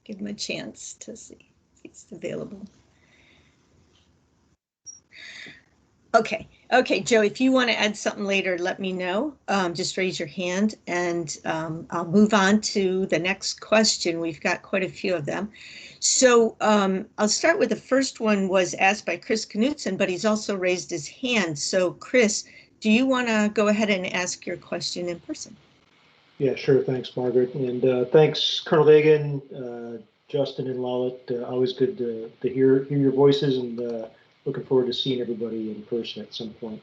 Give him a chance to see if he's available. Okay, Joe, if you want to add something later, let me know. Just raise your hand, and I'll move on to the next question. We've got quite a few of them. So I'll start with the first one, was asked by Chris Knutson, but he's also raised his hand. So Chris, do you want to go ahead and ask your question in person? Yeah, sure. Thanks, Margaret. And thanks, Colonel Dagan, Justin, and Lalit. Always good to hear your voices, and looking forward to seeing everybody in person at some point.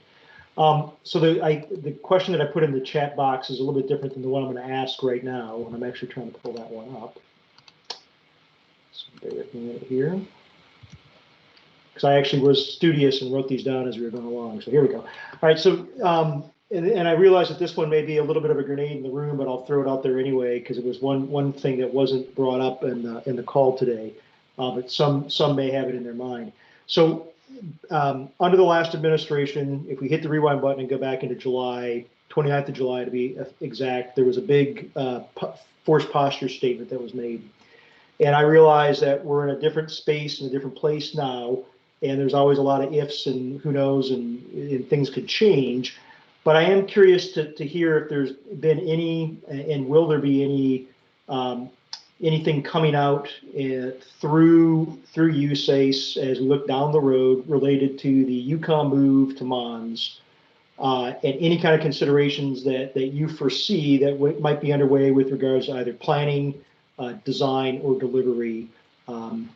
So the question that I put in the chat box is a little bit different than the one I'm going to ask right now, and I'm actually trying to pull that one up. So bear with me a minute here, because I actually was studious and wrote these down as we were going along. So here we go. All right. So and I realize that this one may be a little bit of a grenade in the room, but I'll throw it out there anyway, because it was one thing that wasn't brought up in the call today, but some may have it in their mind. So under the last administration, if we hit the rewind button and go back into July, 29th of July to be exact, there was a big force posture statement that was made. And I realize that we're in a different space and a different place now, and there's always a lot of ifs and who knows, and things could change. But I am curious to hear if there's been any, and will there be any, anything coming out through USACE as we look down the road related to the UCOM move to Mons, and any kind of considerations that you foresee that might be underway with regards to either planning, design, or delivery,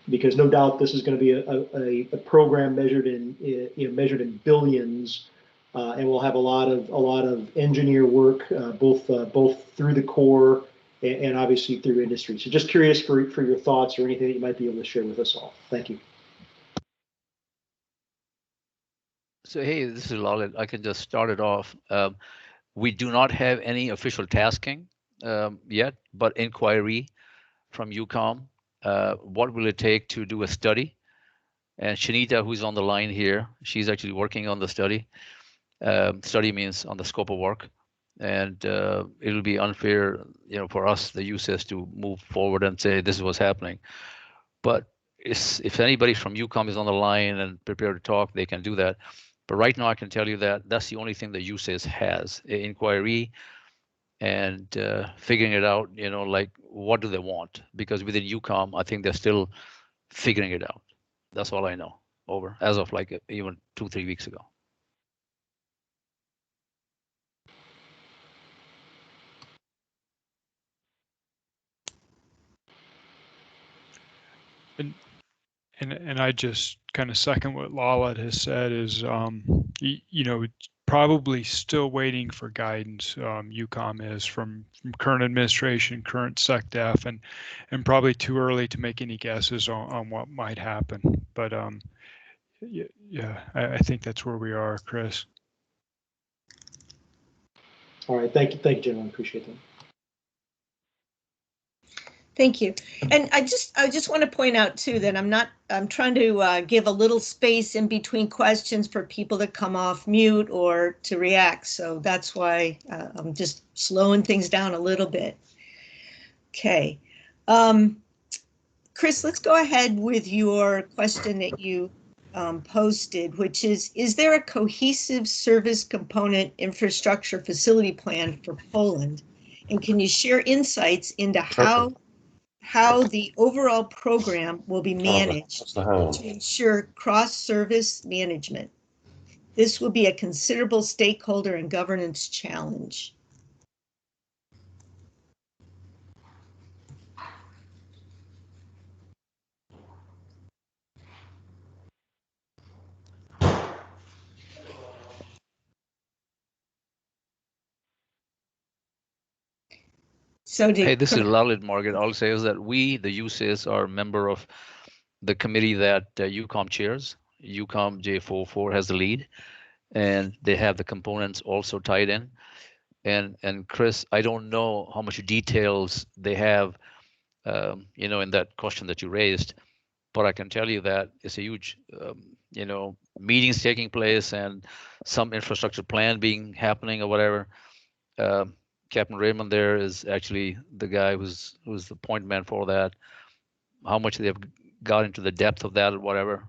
because no doubt this is going to be a program measured in billions. And we'll have a lot of engineer work, both through the Corps and obviously through industry. So just curious for your thoughts or anything that you might be able to share with us all. Thank you. So hey, this is Lalit. I can just start it off. We do not have any official tasking yet, but inquiry from UCOM. What will it take to do a study? And Shanita, who's on the line here, she's actually working on the study. Study means on the scope of work, and it'll be unfair, for us, the USACE, to move forward and say this is what's happening. But if anybody from UCOM is on the line and prepared to talk, they can do that. But right now, I can tell you that that's the only thing the USACE has: inquiry and figuring it out. Like, what do they want? Because within UCOM, I think they're still figuring it out. That's all I know. Over, as of like even 2-3 weeks ago. And I just kind of second what Lalit has said is, probably still waiting for guidance. UCOM is from current administration, current SecDef, and probably too early to make any guesses on what might happen. But yeah, I think that's where we are, Chris. All right, thank you, gentlemen. Appreciate that. Thank you. And I just want to point out too that I'm trying to give a little space in between questions for people to come off mute or to react. So that's why I'm just slowing things down a little bit. Okay. Chris, let's go ahead with your question that you posted, which is there a cohesive service component infrastructure facility plan for Poland? And can you share insights into how the overall program will be managed to ensure cross-service management? This will be a considerable stakeholder and governance challenge. So Hey, this is Lalit, Margaret. I'll say is that we, the USACE, are a member of the committee that UCOM chairs. UCOM J44 has the lead, and they have the components also tied in. And Chris, I don't know how much details they have, in that question that you raised, but I can tell you that it's a huge, meetings taking place and some infrastructure plan being happening or whatever. Captain Raymond there is actually the guy who's the point man for that. How much they have got into the depth of that or whatever,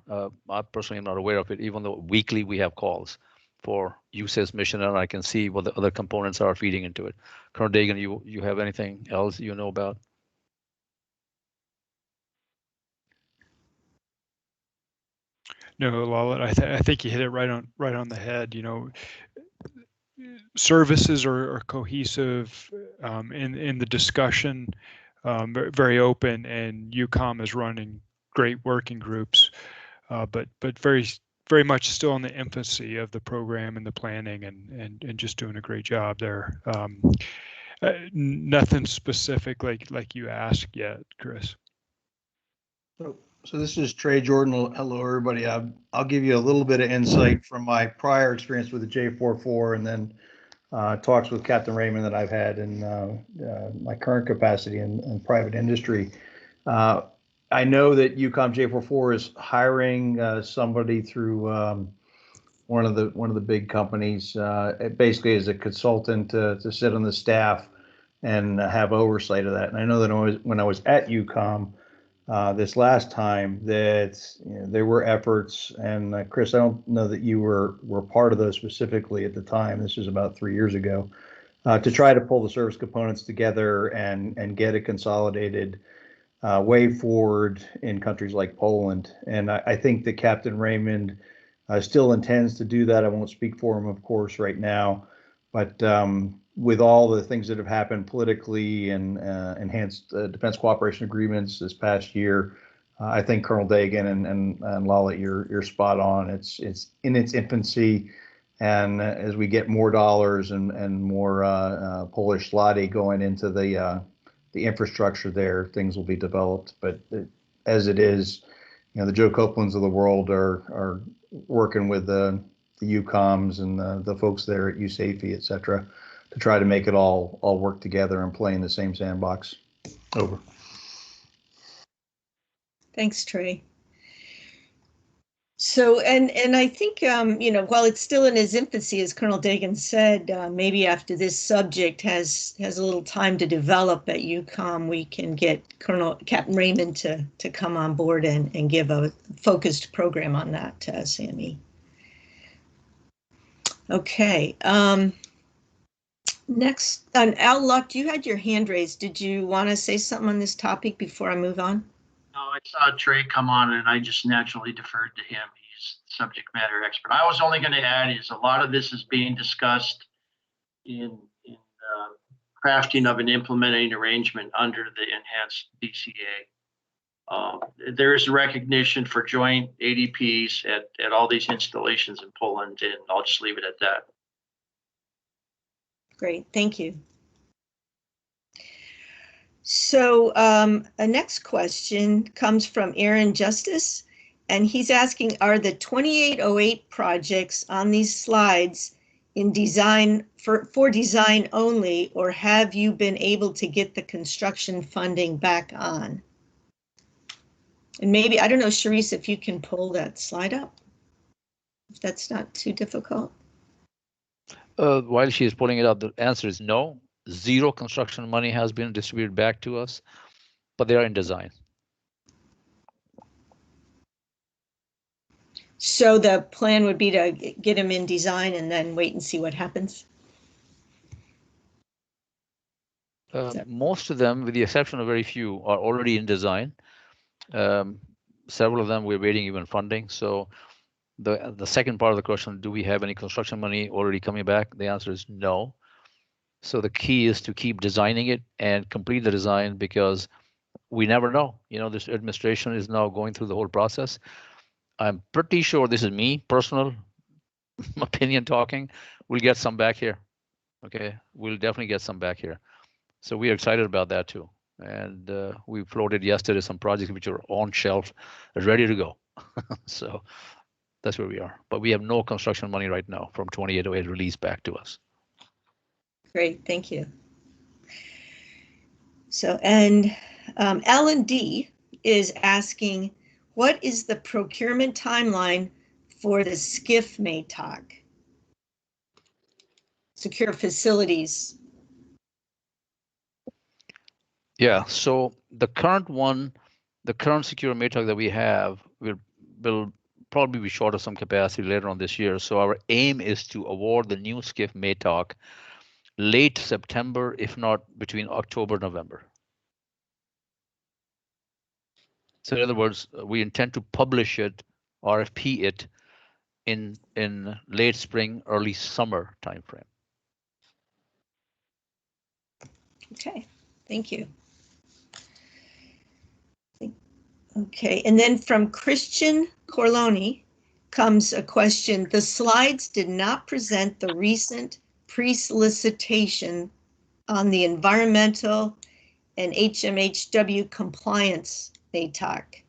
I personally am not aware of it, even though weekly we have calls for USACE mission, and I can see what the other components are feeding into it. Colonel Dagan, you have anything else you know about? No, Lalit, I think you hit it right on the head. Services are cohesive in the discussion, very open, and UCOM is running great working groups, but very much still in the infancy of the program and the planning, and just doing a great job there. Nothing specific like you asked yet, Chris. So this is Trey Jordan. Hello, everybody. I'll give you a little bit of insight from my prior experience with the J44, and then talks with Captain Rhein-Main that I've had in my current capacity in private industry. I know that UCOM J44 is hiring somebody through one of the big companies, basically as a consultant to sit on the staff and have oversight of that. And I know that when I was at UCOM this last time, that there were efforts, and Chris, I don't know that you were part of those specifically at the time. This was about 3 years ago, to try to pull the service components together and get a consolidated way forward in countries like Poland. And I think that Captain Raymond still intends to do that. I won't speak for him, of course, right now, but with all the things that have happened politically and enhanced defense cooperation agreements this past year, I think Colonel Dagan and Lalit, you're spot on. It's in its infancy, and as we get more dollars and more Polish zloty going into the infrastructure there, things will be developed. But as it is, the Joe Copelands of the world are working with the UCOMs and the folks there at USAFE, et cetera, to try to make it all work together and play in the same sandbox. Over. Thanks, Trey. So, and I think, while it's still in its infancy, as Colonel Dagan said, maybe after this subject has a little time to develop at UCOM, we can get Captain Raymond to come on board and give a focused program on that, Sammy. Okay. Next, Al Luck, you had your hand raised. Did you want to say something on this topic before I move on? No, I saw Trey come on and I just naturally deferred to him. He's subject matter expert. I was only going to add is a lot of this is being discussed in crafting of an implementing arrangement under the enhanced DCA. There is recognition for joint ADPs at all these installations in Poland, and I'll just leave it at that. Great, thank you. So a next question comes from Aaron Justice, and he's asking, are the 2808 projects on these slides in design for design only, or have you been able to get the construction funding back on? And maybe, I don't know, Charisse, if you can pull that slide up, if that's not too difficult. While she is pulling it up, the answer is no. Zero construction money has been distributed back to us, but they are in design. So the plan would be to get them in design and then wait and see what happens? Most of them, with the exception of very few, are already in design. Several of them we're waiting even funding. So the second part of the question, do we have any construction money already coming back? The answer is no. So the key is to keep designing it and complete the design, because we never know. This administration is now going through the whole process. I'm pretty sure, this is me, personal opinion talking, we'll get some back here. Okay, we'll definitely get some back here. So we are excited about that too. And we floated yesterday some projects which are on shelf, ready to go. So that's where we are. But we have no construction money right now from 2808 released back to us. Great, thank you. So, and Alan D is asking, what is the procurement timeline for the SCIF MATOC? Secure facilities. Yeah, so the current one, the current secure MATOC that we have will probably be short of some capacity later on this year. So our aim is to award the new SCIF MATOC late September, if not between October, November. So in other words, we intend to publish it, RFP it in late spring, early summer timeframe. Okay, thank you. Okay, and then from Christian Corloni comes a question. The slides did not present the recent pre-solicitation on the environmental and HMHW compliance MATOC.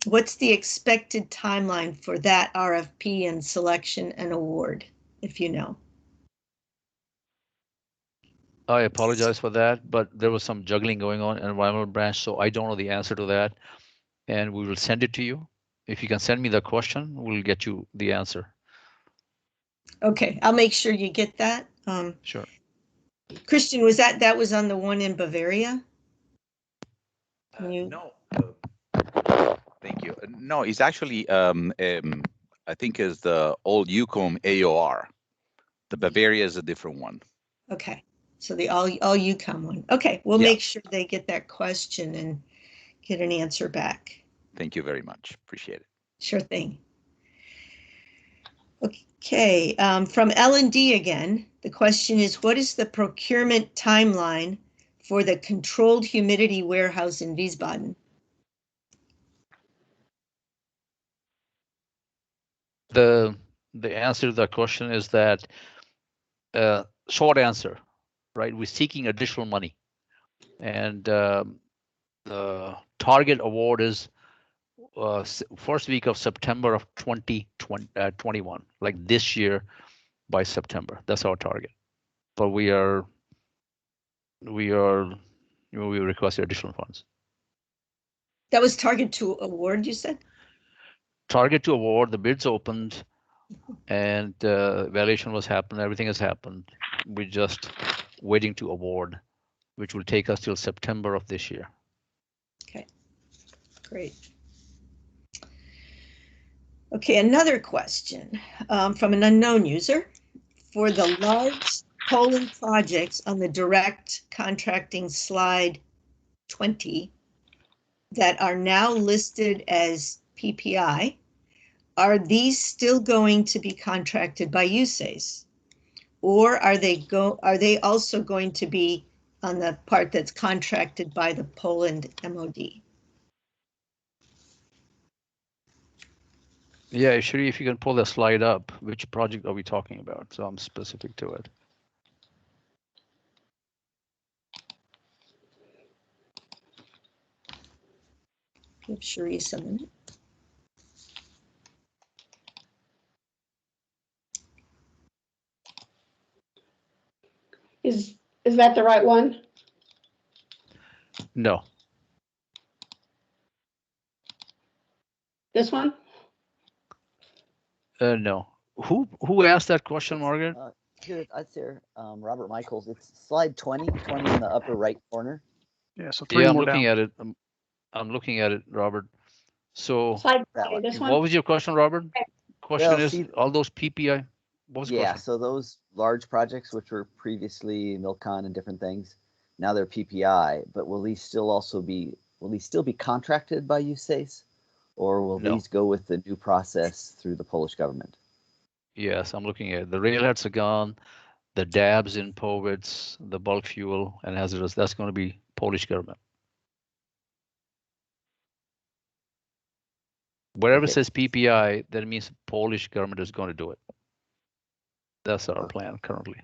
What's the expected timeline for that RFP and selection and award, if you know? I apologize for that, but there was some juggling going on in environmental branch, so I don't know the answer to that. And we will send it to you. If you can send me the question, we'll get you the answer. Okay, I'll make sure you get that. Sure. Christian, was that was on the one in Bavaria? No. Thank you. No, it's actually I think is the old UCOM AOR. The Bavaria is a different one. Okay, so the all UCOM one. Okay, we'll make sure they get that question and get an answer back. Thank you very much. Appreciate it. Sure thing. Okay, from L&D again, the question is, what is the procurement timeline for the controlled humidity warehouse in Wiesbaden? The answer to that question is that short answer, right? We're seeking additional money, and the target award is first week of September of 2021, like this year by September. That's our target. But we request additional funds. That was target to award, you said? Target to award, the bids opened, and evaluation was happened, everything has happened. We're just waiting to award, which will take us till September of this year. Okay, great. Okay, another question from an unknown user. For the large polling projects on the direct contracting slide 20 that are now listed as PPI, are these still going to be contracted by USACE? Or are they also going to be on the part that's contracted by the Poland MOD? Yeah, Shri, if you can pull the slide up, which project are we talking about? So I'm specific to it. Give Sharice a minute. Is that the right one? No. This one? No. Who asked that question, Margaret? Here, that's here. Robert Michaels. It's slide 20 in the upper right corner. Yeah, so three Yeah, I'm more looking down. at it. I'm looking at it, Robert. So Slide That one. this one? what was your question, Robert? Question Well, is see- all those PPI. What was the Yeah, question? so those large projects, which were previously Milcon and different things, now they're PPI. But will these still be contracted by USACE, or will No. these go with the new process through the Polish government? Yes, I'm looking at it. The railheads are gone, the dabs in Powitz, the bulk fuel and hazardous. That's going to be Polish government. Wherever it Okay. says PPI, that means Polish government is going to do it. That's our Okay. plan currently.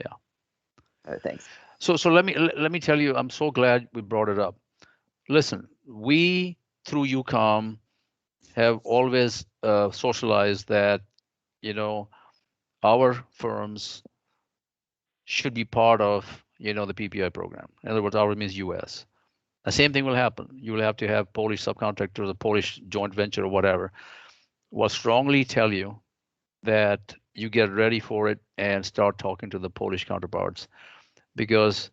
All right, thanks. So let me tell you, I'm so glad we brought it up. Listen, we through UCOM have always socialized that, you know, our firms should be part of, you know, the PPI program. In other words, our means US. The same thing will happen. You will have to have Polish subcontractors, a Polish joint venture or whatever. Will strongly tell you that you get ready for it and start talking to the Polish counterparts, because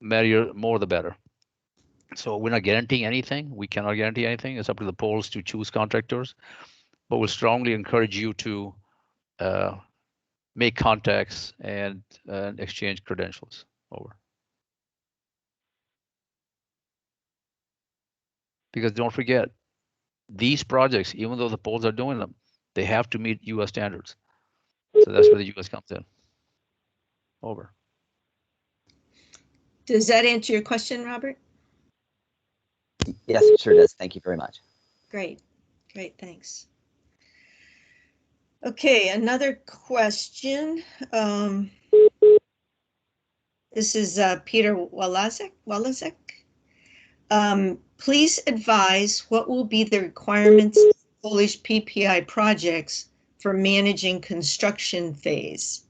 more the better. So we're not guaranteeing anything. We cannot guarantee anything. It's up to the Poles to choose contractors, but we'll strongly encourage you to make contacts and exchange credentials. Over. Because don't forget, these projects, even though the Poles are doing them, they have to meet US standards. So that's where the US comes in. Over. Does that answer your question, Robert? Yes, it sure does. Thank you very much. Great, great, thanks. Okay, another question. This is Peter Walazek. Please advise what will be the requirements of Polish PPI projects for managing construction phase.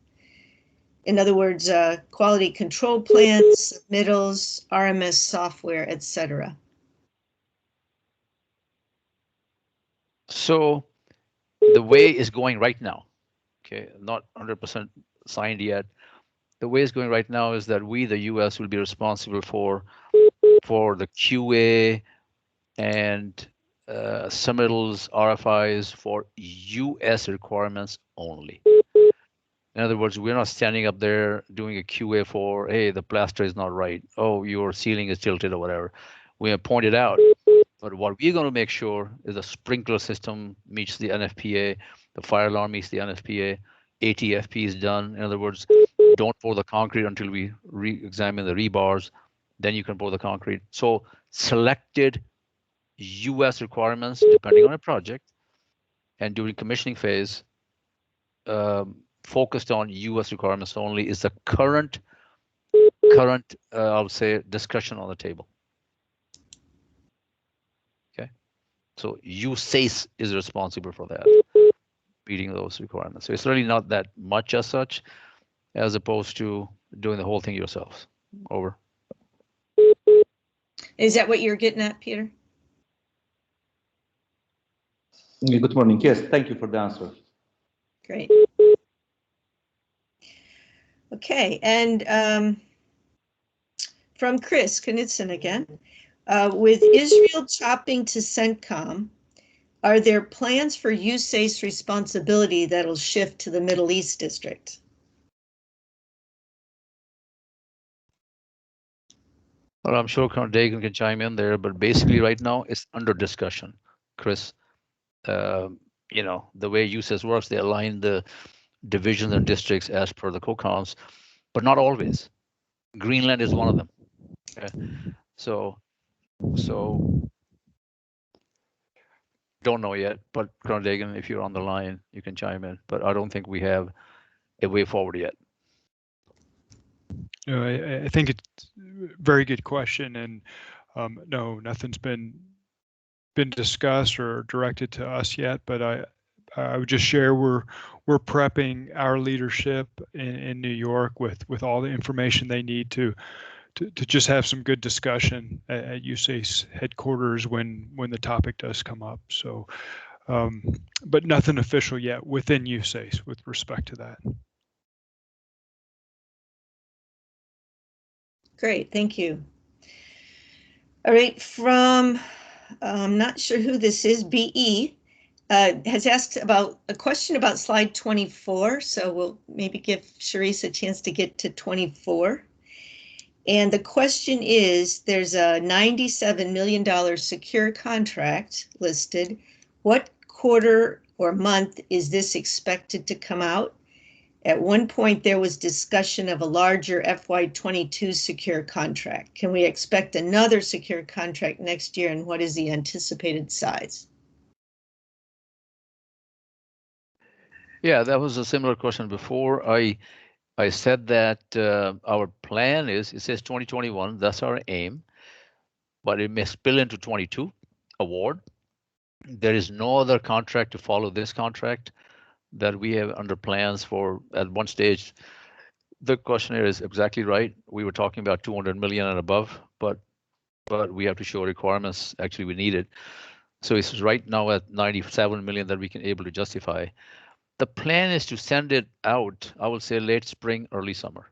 In other words, quality control plans, submittals, RMS software, etc. So the way it's going right now, okay, not 100% signed yet. The way it's going right now is that we, the US, will be responsible for the QA and submittals, RFIs for US requirements only. In other words, we're not standing up there doing a QA for, hey, the plaster is not right. Oh, your ceiling is tilted or whatever. We have pointed out. But what we're going to make sure is the sprinkler system meets the NFPA, the fire alarm meets the NFPA, ATFP is done. In other words, don't pour the concrete until we re-examine the rebars. Then you can pour the concrete. So selected US requirements, depending on a project, and during commissioning phase, focused on US requirements only is the current I would say, discussion on the table. Okay, so USACE is responsible for that, meeting those requirements. So it's really not that much as such, as opposed to doing the whole thing yourselves. Over. Is that what you're getting at, Peter? Good morning. Yes, thank you for the answer. Great. Okay, and from Chris Knudsen again. With Israel chopping to CENTCOM, are there plans for USACE responsibility that'll shift to the Middle East district? Well, I'm sure Colonel Dagan can chime in there, but basically right now it's under discussion, Chris. You know, the way USACE works, they align the divisions and districts as per the COCOMs, but not always. Greenland is one of them. Okay. So don't know yet, but Colonel Dagan, if you're on the line, you can chime in, but I don't think we have a way forward yet. I think it's a very good question, and no, nothing's been discussed or directed to us yet. But I would just share we're prepping our leadership in New York with all the information they need to just have some good discussion at USACE headquarters when the topic does come up. So, but nothing official yet within USACE with respect to that. Great, thank you. All right, from, I'm not sure who this is, BE, has asked about a question about slide 24. So we'll maybe give Charisse a chance to get to 24. And the question is, there's a $97 million secure contract listed. What quarter or month is this expected to come out? At one point, there was discussion of a larger FY22 secure contract. Can we expect another secure contract next year, and what is the anticipated size? Yeah, that was a similar question before. I I said that our plan is, it says 2021, that's our aim, but it may spill into 22 award. There is no other contract to follow this contract that we have under plans for at one stage. The questionnaire is exactly right. We were talking about 200 million and above, but we have to show requirements. Actually, we need it. So it's right now at 97 million that we can able to justify. The plan is to send it out, I would say late spring, early summer,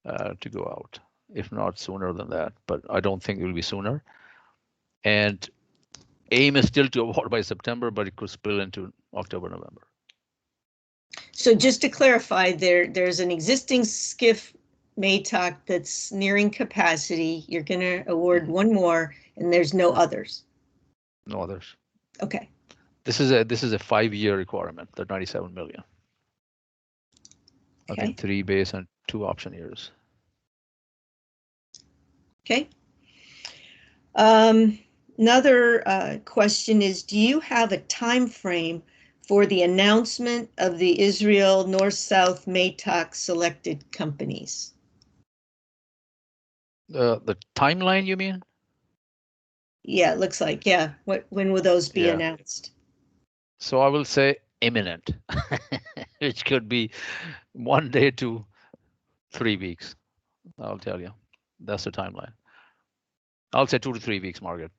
to go out, if not sooner than that, but I don't think it will be sooner. And aim is still to award by September, but it could spill into October, November. So just to clarify, there's an existing SCIF MATOC that's nearing capacity. You're going to award one more, and there's no others. No others. Okay. This is a 5-year requirement, the 97 million. Okay. I think 3 base and 2 option years. Okay. Another question is, do you have a time frame for the announcement of the Israel North-South MATOC selected companies? The timeline, you mean? Yeah, it looks like, yeah. When will those be announced? So I will say imminent, which could be 1 day to 3 weeks. I'll tell you, that's the timeline. I'll say 2 to 3 weeks, Margaret.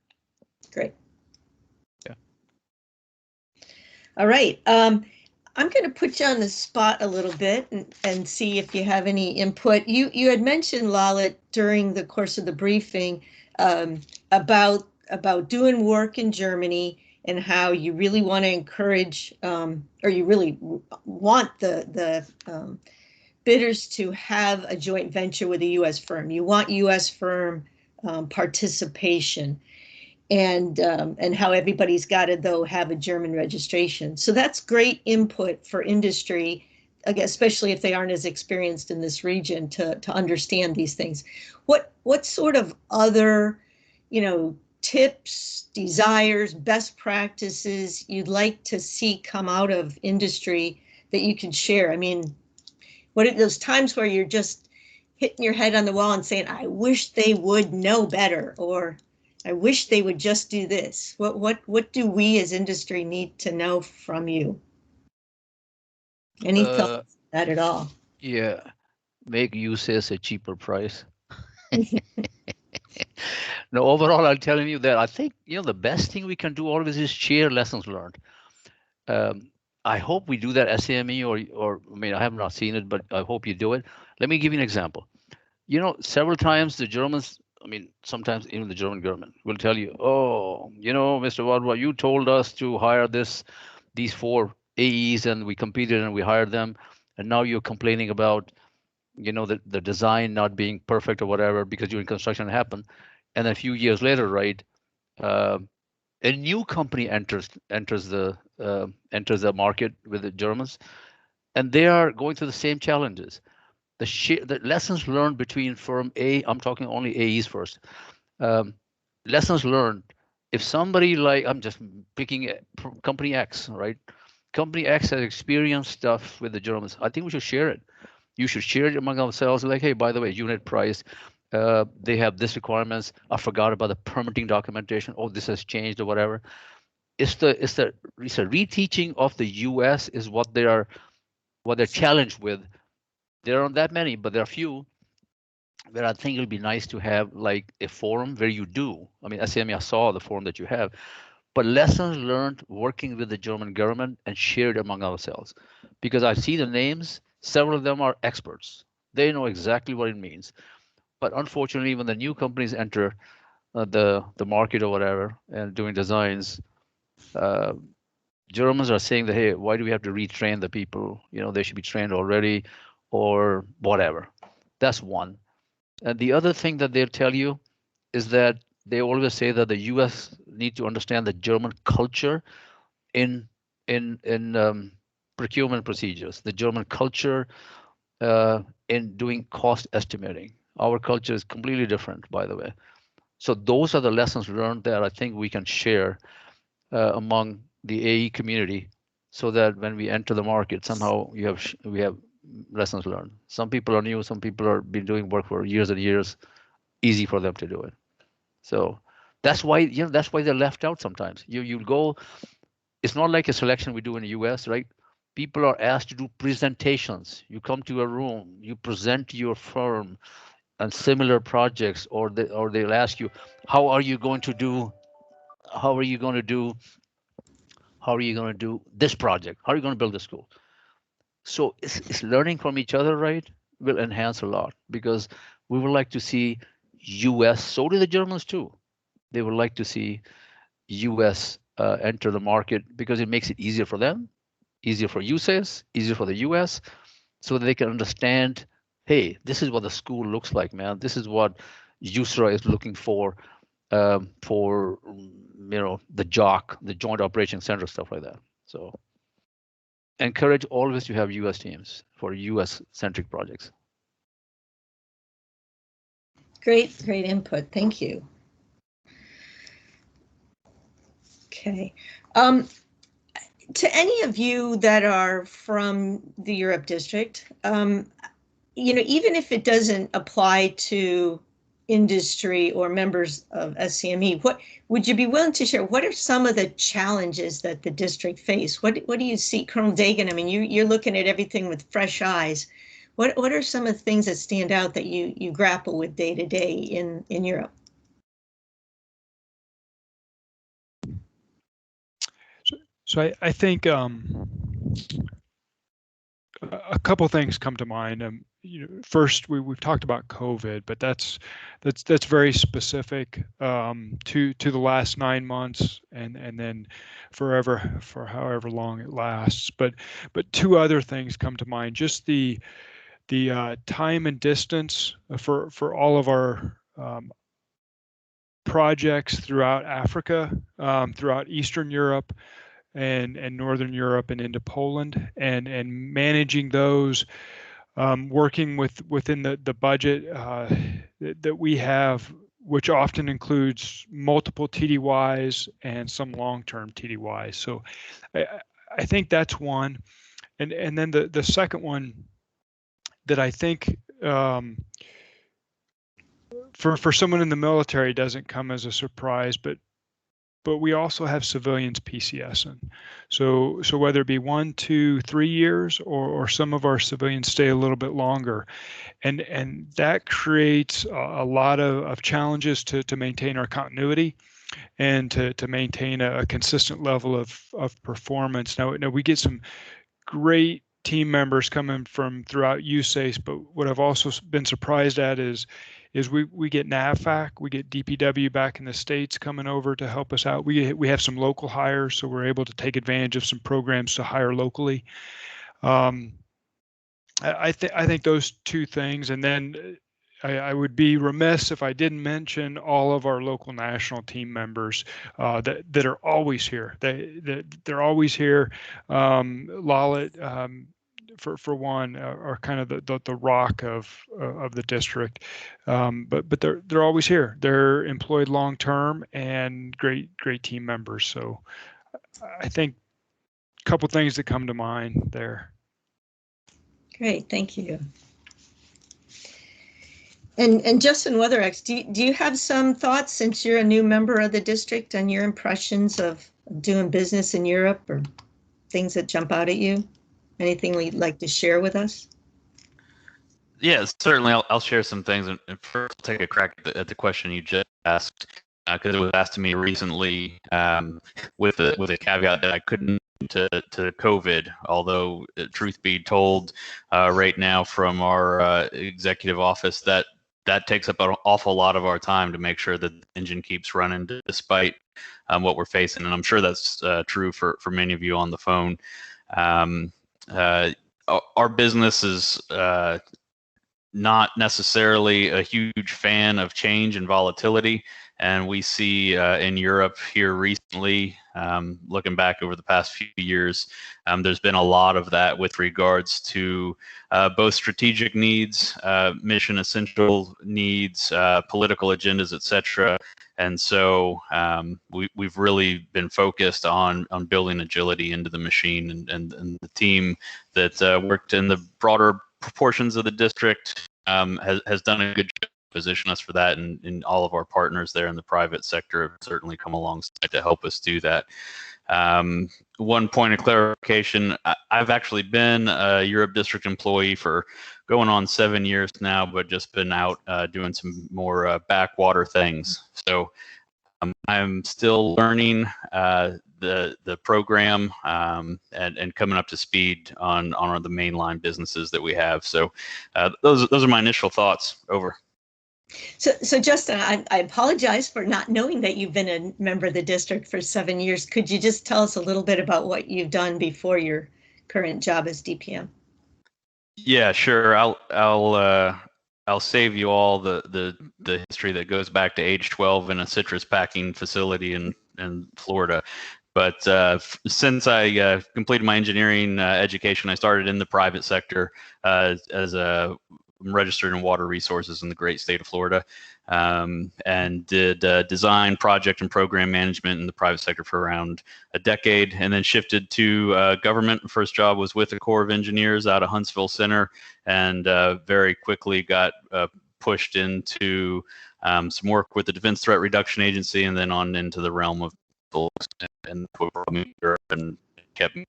Great. Yeah. All right. I'm going to put you on the spot a little bit and see if you have any input. You had mentioned, Lalit, during the course of the briefing about doing work in Germany and how you really want to encourage, or you really want the bidders to have a joint venture with a U.S. firm. You want U.S. firm participation, and how everybody's got to, though, have a German registration. So that's great input for industry, especially if they aren't as experienced in this region, to understand these things. What sort of other, tips, desires, best practices you'd like to see come out of industry that you can share? I mean, what are those times where you're just hitting your head on the wall and saying, I wish they would know better, or I wish they would just do this? What do we as industry need to know from you? Any thoughts on that at all? Yeah, make USACE a cheaper price. No, overall, I'm telling you that I think, the best thing we can do always is share lessons learned. I hope we do that SAME, or I mean, I have not seen it, but I hope you do it. Let me give you an example. Several times the Germans, I mean, sometimes even the German government will tell you, oh, Mr. Wadwa, you told us to hire these 4 AEs, and we competed and we hired them, and now you're complaining about, the design not being perfect or whatever because during construction happened. And a few years later, right, a new company enters the market with the Germans, and they are going through the same challenges. The lessons learned between firm A, I'm talking only AEs first. Lessons learned. If somebody, like, I'm just picking company X, right? Company X has experienced stuff with the Germans. I think we should share it. You should share it among ourselves. Like, hey, by the way, unit price, they have this requirements. I forgot about the permitting documentation. Oh, this has changed or whatever. It's a reteaching of the US is what they're challenged with. There aren't that many, but there are few where I think it'll be nice to have like a forum where you do. I mean, SAME, I saw the forum that you have, but lessons learned working with the German government and shared among ourselves. Because I see the names, several of them are experts. They know exactly what it means. But unfortunately, when the new companies enter the market or whatever and doing designs, Germans are saying that, hey, why do we have to retrain the people? They should be trained already or whatever. That's one. And the other thing that they'll tell you is that they always say that the US need to understand the German culture in procurement procedures, the German culture in doing cost estimating. Our culture is completely different, by the way. So those are the lessons learned that I think we can share among the AE community, so that when we enter the market, somehow we have lessons learned. Some people are new, some people are been doing work for years and years. Easy for them to do it. So that's why that's why they're left out sometimes. You go. It's not like a selection we do in the U.S., right? People are asked to do presentations. You come to a room, you present your firm and similar projects, or they'll ask you, how are you going to do this project? How are you going to build a school? So it's learning from each other, right? Will enhance a lot, because we would like to see US, so do the Germans too. They would like to see US enter the market because it makes it easier for them, easier for USACE, easier for the US, so that they can understand, hey, this is what the school looks like, man. This is what USRA is looking for the JOC, the Joint Operations Center, stuff like that. So encourage always to have US teams for US centric projects. Great input. Thank you. Okay. To any of you that are from the Europe District, even if it doesn't apply to industry or members of SCME, what would you be willing to share? What are some of the challenges that the district face? What do you see, Colonel Dagan? I mean, you're looking at everything with fresh eyes. What are some of the things that stand out that you grapple with day to day in Europe? So I think a couple things come to mind. First, we've talked about COVID, but that's very specific to the last 9 months, and then forever, for however long it lasts. But two other things come to mind. Just the time and distance for all of our projects throughout Africa, throughout Eastern Europe, and Northern Europe, and into Poland, and managing those, working within the budget that we have, which often includes multiple TDYs and some long-term TDYs. So I think that's one, and then the second one that I think for someone in the military doesn't come as a surprise, but we also have civilians PCSing. So whether it be 1, 2, 3 years, or some of our civilians stay a little bit longer, and that creates a lot of challenges to maintain our continuity and to maintain a consistent level of performance. Now we get some great team members coming from throughout USACE, but what I've also been surprised at is we get NAVFAC, we get DPW back in the States coming over to help us out. We have some local hires, so we're able to take advantage of some programs to hire locally. I think those two things, and then I would be remiss if I didn't mention all of our local national team members that are always here. They're always here. Lalit, for one, are kind of the rock of the district, but they're always here. They're employed long term and great team members. So I think a couple things that come to mind there. Great, thank you. And Justin Weatherex, do you have some thoughts, since you're a new member of the district, on your impressions of doing business in Europe, or things that jump out at you? Anything you'd like to share with us? Yeah, certainly. I'll share some things, and first I'll take a crack at the question you just asked, because it was asked to me recently, with a caveat that I couldn't to COVID. Although, truth be told, right now from our executive office, that takes up an awful lot of our time to make sure that the engine keeps running despite what we're facing, and I'm sure that's true for many of you on the phone. Our business is not necessarily a huge fan of change and volatility, And we see in Europe here recently, looking back over the past few years, there's been a lot of that with regards to both strategic needs, mission essential needs, political agendas, etc. And so we've really been focused on building agility into the machine, and the team that worked in the broader proportions of the district has done a good job to position us for that, and all of our partners there in the private sector have certainly come alongside to help us do that. One point of clarification, I've actually been a Europe District employee for going on 7 years now, but just been out doing some more backwater things. So I'm still learning the program and coming up to speed on the mainline businesses that we have. So those are my initial thoughts. Over. So Justin, I apologize for not knowing that you've been a member of the district for 7 years. Could you just tell us a little bit about what you've done before your current job as DPM? Yeah, sure. I'll save you all the history that goes back to age 12 in a citrus packing facility in Florida. But since I completed my engineering education, I started in the private sector as a registered in water resources in the great state of Florida, and did design, project, and program management in the private sector for around a decade, and then shifted to government. First job was with the Corps of Engineers out of Huntsville Center, and very quickly got pushed into some work with the Defense Threat Reduction Agency, and then on into the realm of and Europe, and kept me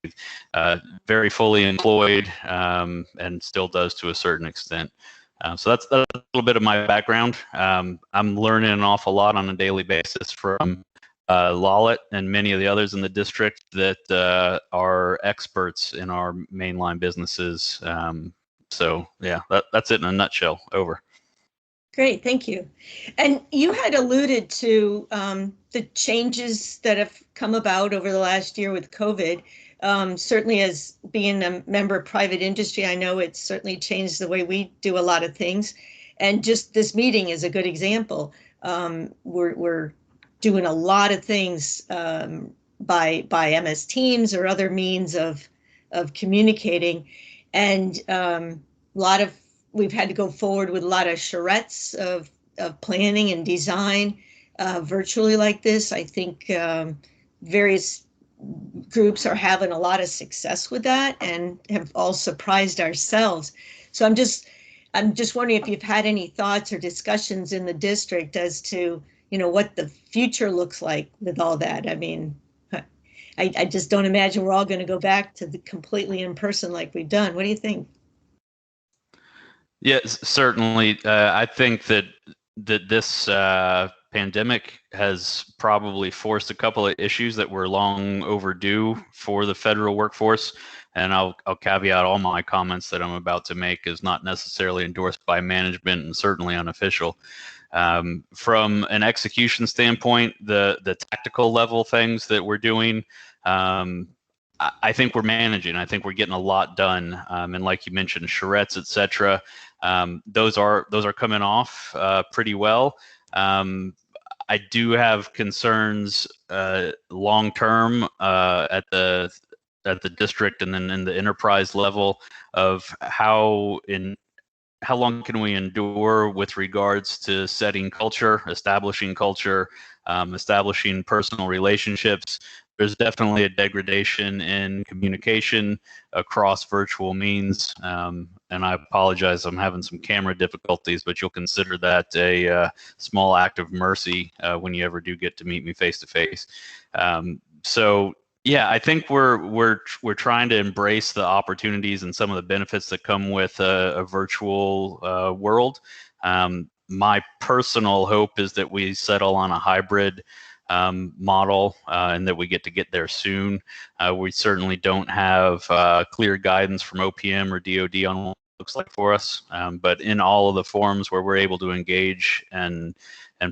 very fully employed, and still does to a certain extent. So that's a little bit of my background. I'm learning an awful lot on a daily basis from Lalit and many of the others in the district that are experts in our mainline businesses. So yeah, that's it in a nutshell. Over. Great, thank you. And you had alluded to the changes that have come about over the last year with COVID. Certainly, as being a member of private industry, I know it's certainly changed the way we do a lot of things. And just this meeting is a good example. We're doing a lot of things by MS Teams or other means of communicating, and we've had to go forward with a lot of charrettes of planning and design virtually like this. I think various groups are having a lot of success with that and have all surprised ourselves. So I'm just wondering if you've had any thoughts or discussions in the district as to, what the future looks like with all that. I mean, I just don't imagine we're all going to go back to the completely in person like we've done. What do you think? Yes, certainly. I think that this pandemic has probably forced a couple of issues that were long overdue for the federal workforce. And I'll caveat all my comments that I'm about to make as not necessarily endorsed by management and certainly unofficial. From an execution standpoint, the tactical level things that we're doing, I think we're managing. I think we're getting a lot done. And like you mentioned, charrettes, et cetera. Those are coming off pretty well. I do have concerns long term at the district and then in the enterprise level of how long can we endure with regards to setting culture, establishing personal relationships. There's definitely a degradation in communication across virtual means. And I apologize, I'm having some camera difficulties, but you'll consider that a small act of mercy when you ever do get to meet me face to face. So yeah, I think we're trying to embrace the opportunities and some of the benefits that come with a virtual world. My personal hope is that we settle on a hybrid model and that we get there soon. We certainly don't have clear guidance from OPM or DoD on what it looks like for us, but in all of the forums where we're able to engage and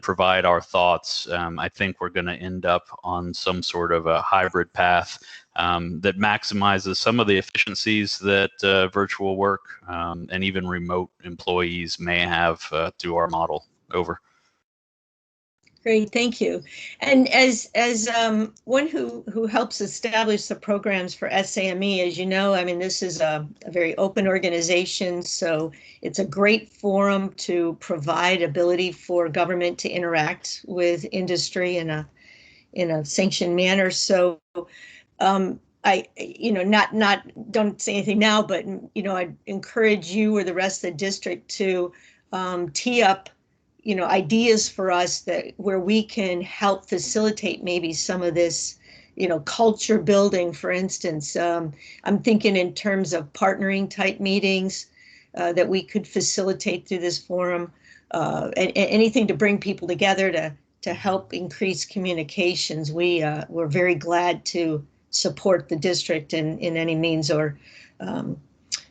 provide our thoughts, I think we're going to end up on some sort of a hybrid path that maximizes some of the efficiencies that virtual work and even remote employees may have through our model. Over. Great, thank you. And as one who helps establish the programs for SAME, as you know, I mean, this is a very open organization, so it's a great forum to provide ability for government to interact with industry in a sanctioned manner. So I, don't say anything now, but, I'd encourage you or the rest of the district to tee up ideas for us that where we can help facilitate maybe some of this, culture building, for instance. I'm thinking in terms of partnering type meetings that we could facilitate through this forum, and anything to bring people together to help increase communications. We're very glad to support the district in any means, or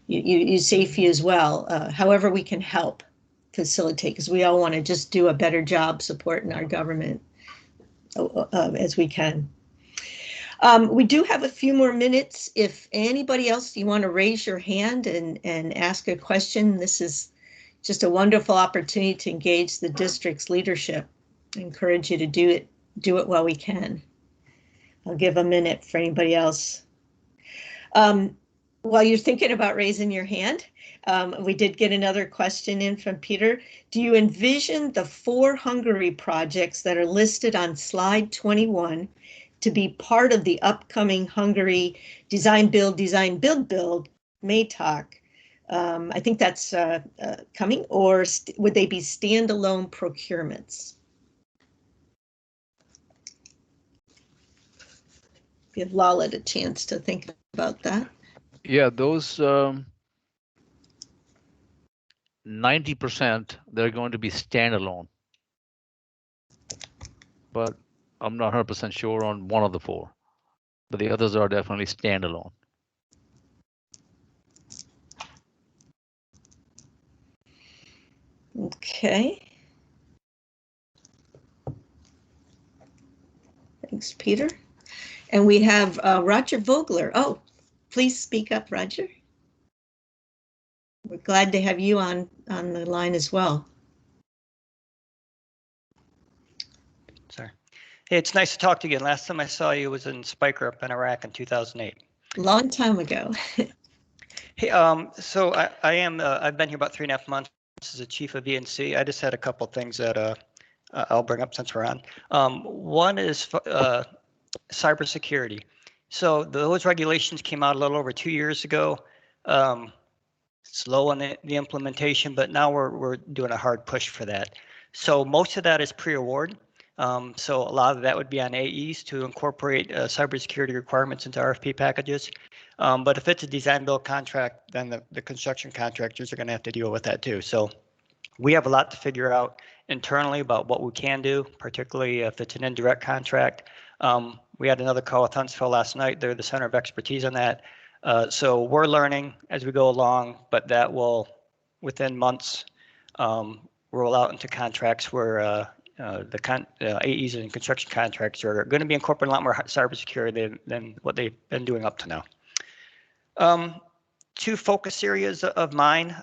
USAFE as well, however we can help facilitate, because we all want to just do a better job supporting our government as we can. We do have a few more minutes. If anybody else, you want to raise your hand and ask a question, this is just a wonderful opportunity to engage the district's leadership. I encourage you to do it while we can. I'll give a minute for anybody else. While you're thinking about raising your hand, we did get another question in from Peter. Do you envision the 4 Hungary projects that are listed on slide 21 to be part of the upcoming Hungary Design Build MATOC? I think that's coming, or would they be standalone procurements? Give Lalit a chance to think about that. Yeah, those 90%, they're going to be standalone. But I'm not 100% sure on one of the 4. But the others are definitely standalone. Okay. Thanks, Peter. And we have Roger Vogler. Oh, please speak up, Roger. We're glad to have you on the line as well. Sorry. Hey, it's nice to talk to you again. Last time I saw you was in Spiker up in Iraq in 2008. Long time ago. Hey, so I've been here about 3.5 months as a chief of ENC. I just had a couple things that I'll bring up since we're on. One is cybersecurity. So those regulations came out a little over 2 years ago. Slow on the implementation, but now we're doing a hard push for that. So most of that is pre-award. So a lot of that would be on AEs to incorporate cybersecurity requirements into RFP packages. But if it's a design build contract, then the construction contractors are going to have to deal with that too. So we have a lot to figure out internally about what we can do, particularly if it's an indirect contract. We had another call with Huntsville last night. They're the center of expertise on that. So we're learning as we go along, but that will, within months, roll out into contracts where the AEs and construction contracts are going to be incorporating a lot more cybersecurity than what they've been doing up to now. 2 focus areas of mine,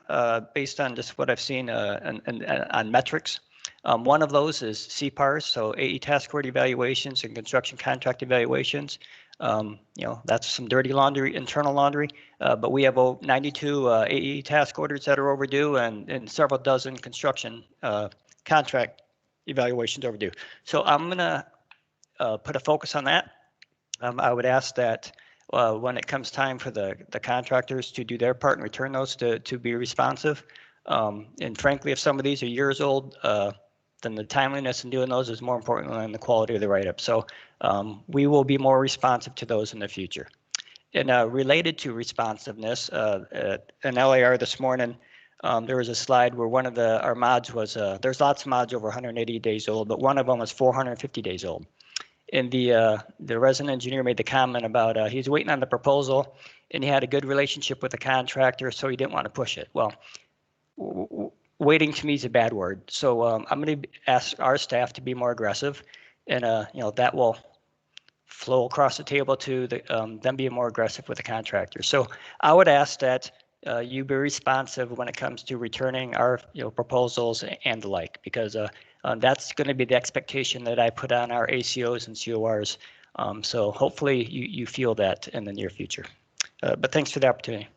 based on just what I've seen on metrics. One of those is CPARs, so AE task order evaluations and construction contract evaluations. That's some dirty laundry, internal laundry, but we have 92 AE task orders that are overdue and several dozen construction contract evaluations overdue. So I'm going to put a focus on that. I would ask that when it comes time for the contractors to do their part and return those to be responsive. And frankly, if some of these are years old, then the timeliness in doing those is more important than the quality of the write-up. So we will be more responsive to those in the future. And related to responsiveness, at an LAR this morning, there was a slide where one of our mods was, there's lots of mods over 180 days old, but one of them was 450 days old. And the resident engineer made the comment about he's waiting on the proposal and he had a good relationship with the contractor, so he didn't want to push it. Well, waiting to me is a bad word. So I'm going to ask our staff to be more aggressive, and that will flow across the table to them being more aggressive with the contractor. So I would ask that you be responsive when it comes to returning our proposals and the like, because That's going to be the expectation that I put on our ACOs and CORs. So hopefully you feel that in the near future. But thanks for the opportunity.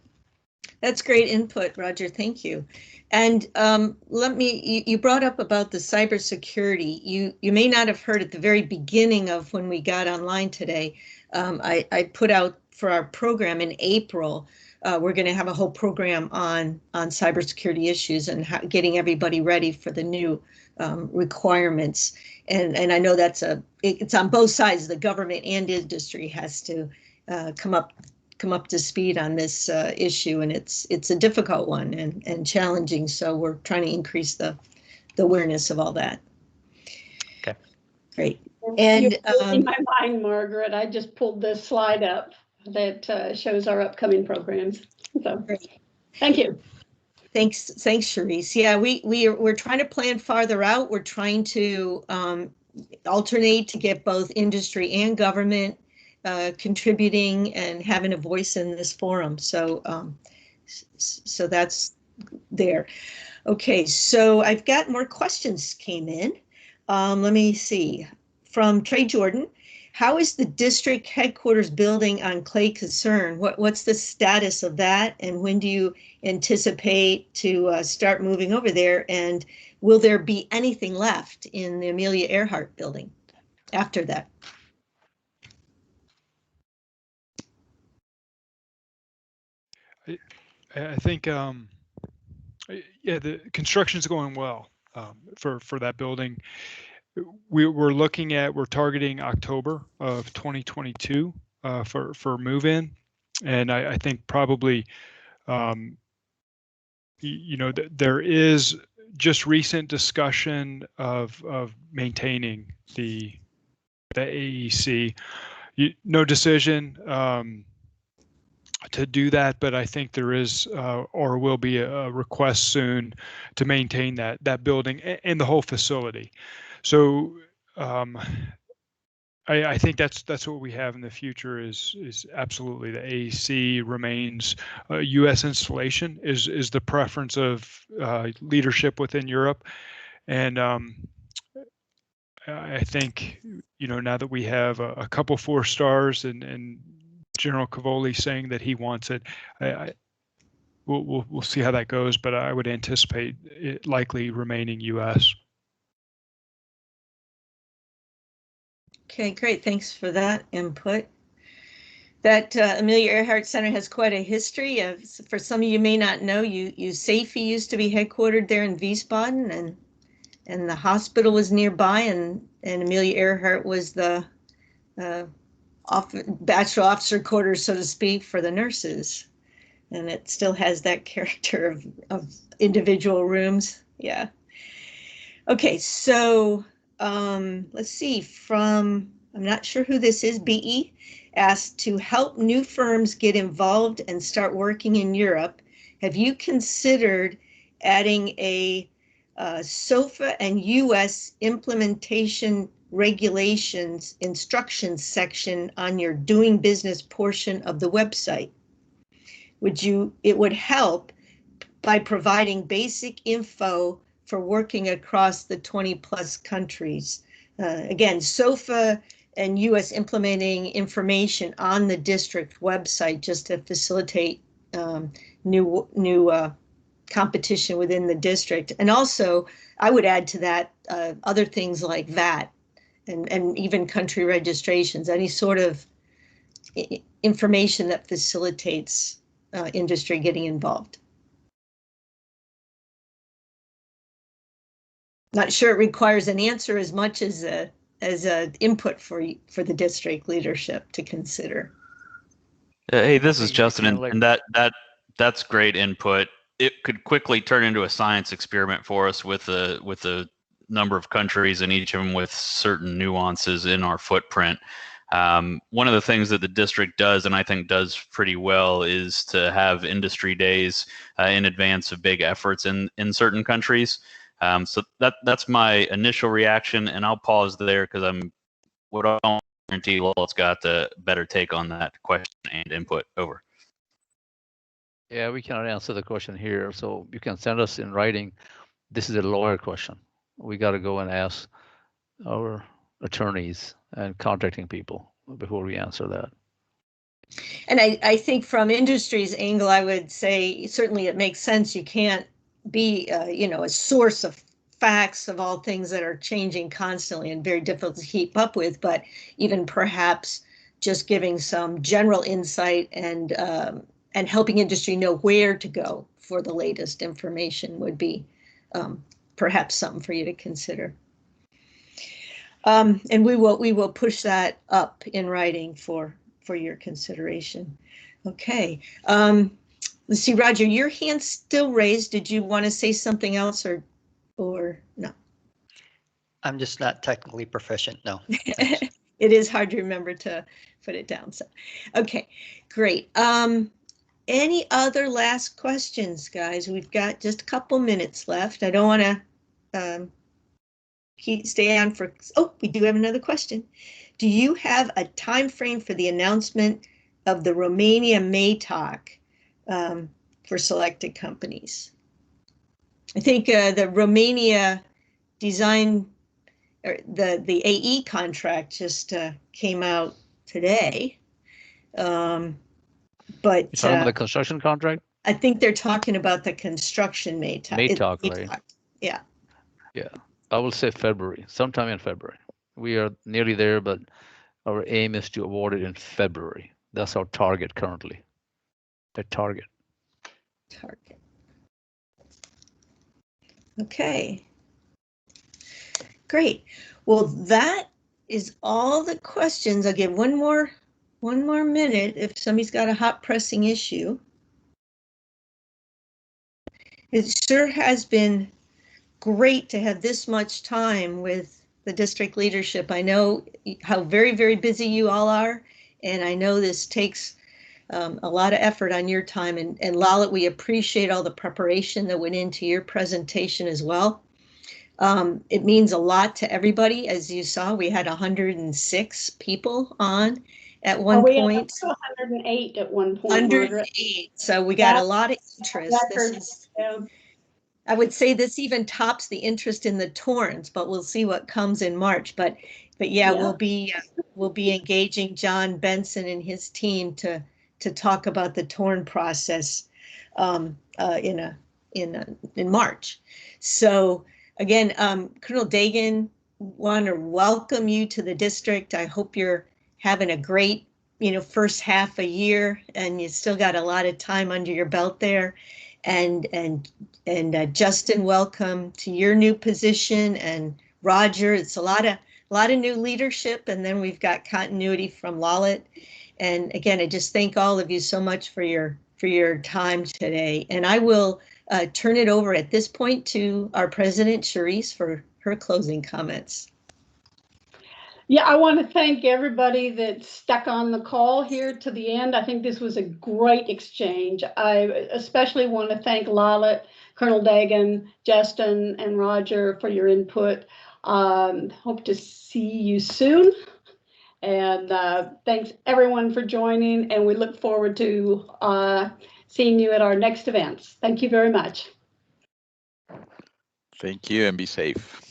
That's great input, Roger. Thank you. And you brought up about the cybersecurity. You may not have heard at the very beginning of when we got online today. I put out for our program in April. We're going to have a whole program on cybersecurity issues and getting everybody ready for the new requirements. And I know it's on both sides. The government and industry has to come up to speed on this issue, and it's a difficult one and challenging. So we're trying to increase the awareness of all that. Okay, great. And in my mind, Margaret, I just pulled this slide up that shows our upcoming programs. So great. Thank you. Thanks, Charisse. Yeah, we're trying to plan farther out. We're trying to alternate to get both industry and government contributing and having a voice in this forum. So that's there. Okay, so I've got more questions came in. Let me see. From Trey Jordan, how is the district headquarters building on Clay Concern? What's the status of that? And when do you anticipate to start moving over there? And will there be anything left in the Amelia Earhart building after that? I think, yeah, the construction's going well for that building. We're targeting October of 2022 for move-in, and I think probably, there is just recent discussion of maintaining the AEC. No decision to do that, but I think there is or will be a request soon to maintain that building and the whole facility. So I think that's what we have in the future is absolutely the AEC remains U.S. installation is the preference of leadership within Europe, and I think now that we have a couple 4 stars and General Cavoli saying that he wants it, we'll see how that goes, but I would anticipate it likely remaining U.S. Okay, great. Thanks for that input. That Amelia Earhart Center has quite a history. For some of you may not know, USACE used to be headquartered there in Wiesbaden, and the hospital was nearby, and Amelia Earhart was the bachelor officer quarters, so to speak, for the nurses. And it still has that character of individual rooms. Yeah. Okay, so let's see, I'm not sure who this is, BE, asked to help new firms get involved and start working in Europe. Have you considered adding a SOFA and US implementation regulations instructions section on your doing business portion of the website? It would help by providing basic info for working across the 20 plus countries. Again, SOFA and US implementing information on the district website just to facilitate new competition within the district. And also, I would add to that other things like VAT and even country registrations, any sort of information that facilitates industry getting involved. Not sure it requires an answer as much as a input for the district leadership to consider. Hey, this is Justin, and that's great input. It could quickly turn into a science experiment for us with a number of countries and each of them with certain nuances in our footprint. One of the things that the district does, and I think does pretty well, is to have industry days in advance of big efforts in certain countries. So that's my initial reaction, and I'll pause there because I don't guarantee Lowell's got the better take on that question and input. Over. Yeah, we cannot answer the question here, so you can send us in writing. This is a lawyer question. we got to go and ask our attorneys and contracting people before we answer that. And I think from industry's angle, I would say certainly it makes sense. You can't be, a source of facts of all things that are changing constantly and very difficult to keep up with, but even perhaps just giving some general insight and helping industry know where to go for the latest information would be perhaps something for you to consider. And we will push that up in writing for your consideration. Okay. Let's see, Roger, your hand's still raised. Did you want to say something else or no? I'm just not technically proficient, no. It is hard to remember to put it down. So, okay, great. Any other last questions, guys? We've got just a couple minutes left. I don't want to stay on for, oh, we do have another question. Do you have a time frame for the announcement of the Romania May talk for selected companies? I think the Romania design, or the AE contract just came out today. But you're talking about the construction contract? I think they're talking about the construction May talk. Right? Yeah. Yeah, I will say February, sometime in February. We are nearly there, but our aim is to award it in February. That's our target currently. The target. Okay. Great. Well, that is all the questions. I'll give one more minute if somebody's got a hot pressing issue. It sure has been great to have this much time with the district leadership. I know how very, very busy you all are, and I know this takes a lot of effort on your time. And Lalit, we appreciate all the preparation that went into your presentation as well. It means a lot to everybody. As you saw, we had 106 people on at one point. Had 108 at one point. 108. Margaret. So we got a lot of interest. I would say this even tops the interest in the Torrens, but we'll see what comes in March. But yeah, we'll be engaging John Benson and his team to talk about the Torn process in March. So again, Colonel Dagan, want to welcome you to the district. I hope you're having a great first half a year, and you still got a lot of time under your belt there. And Justin, welcome to your new position, and Roger, it's a lot of new leadership, and then we've got continuity from Lalit. And again, I just thank all of you so much for your time today. And I will turn it over at this point to our president, Charisse, for her closing comments. Yeah, I want to thank everybody that stuck on the call here to the end. I think this was a great exchange. I especially want to thank Lalit, Colonel Dagan, Justin, and Roger for your input. Hope to see you soon. And thanks everyone for joining, and we look forward to seeing you at our next events. Thank you very much. Thank you, and be safe.